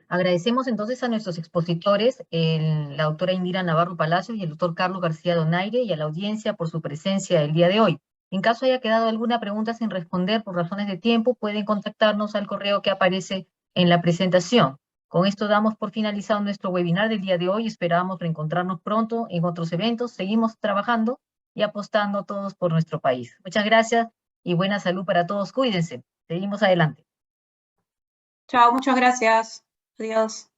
Agradecemos entonces a nuestros expositores, la doctora Indira Navarro Palacios y el doctor Carlos García Donaire, y a la audiencia por su presencia el día de hoy. En caso haya quedado alguna pregunta sin responder por razones de tiempo, pueden contactarnos al correo que aparece en la presentación. Con esto damos por finalizado nuestro webinar del día de hoy. Esperamos reencontrarnos pronto en otros eventos. Seguimos trabajando y apostando todos por nuestro país. Muchas gracias. y buena salud para todos. Cuídense. Seguimos adelante. Chao, muchas gracias. Adiós.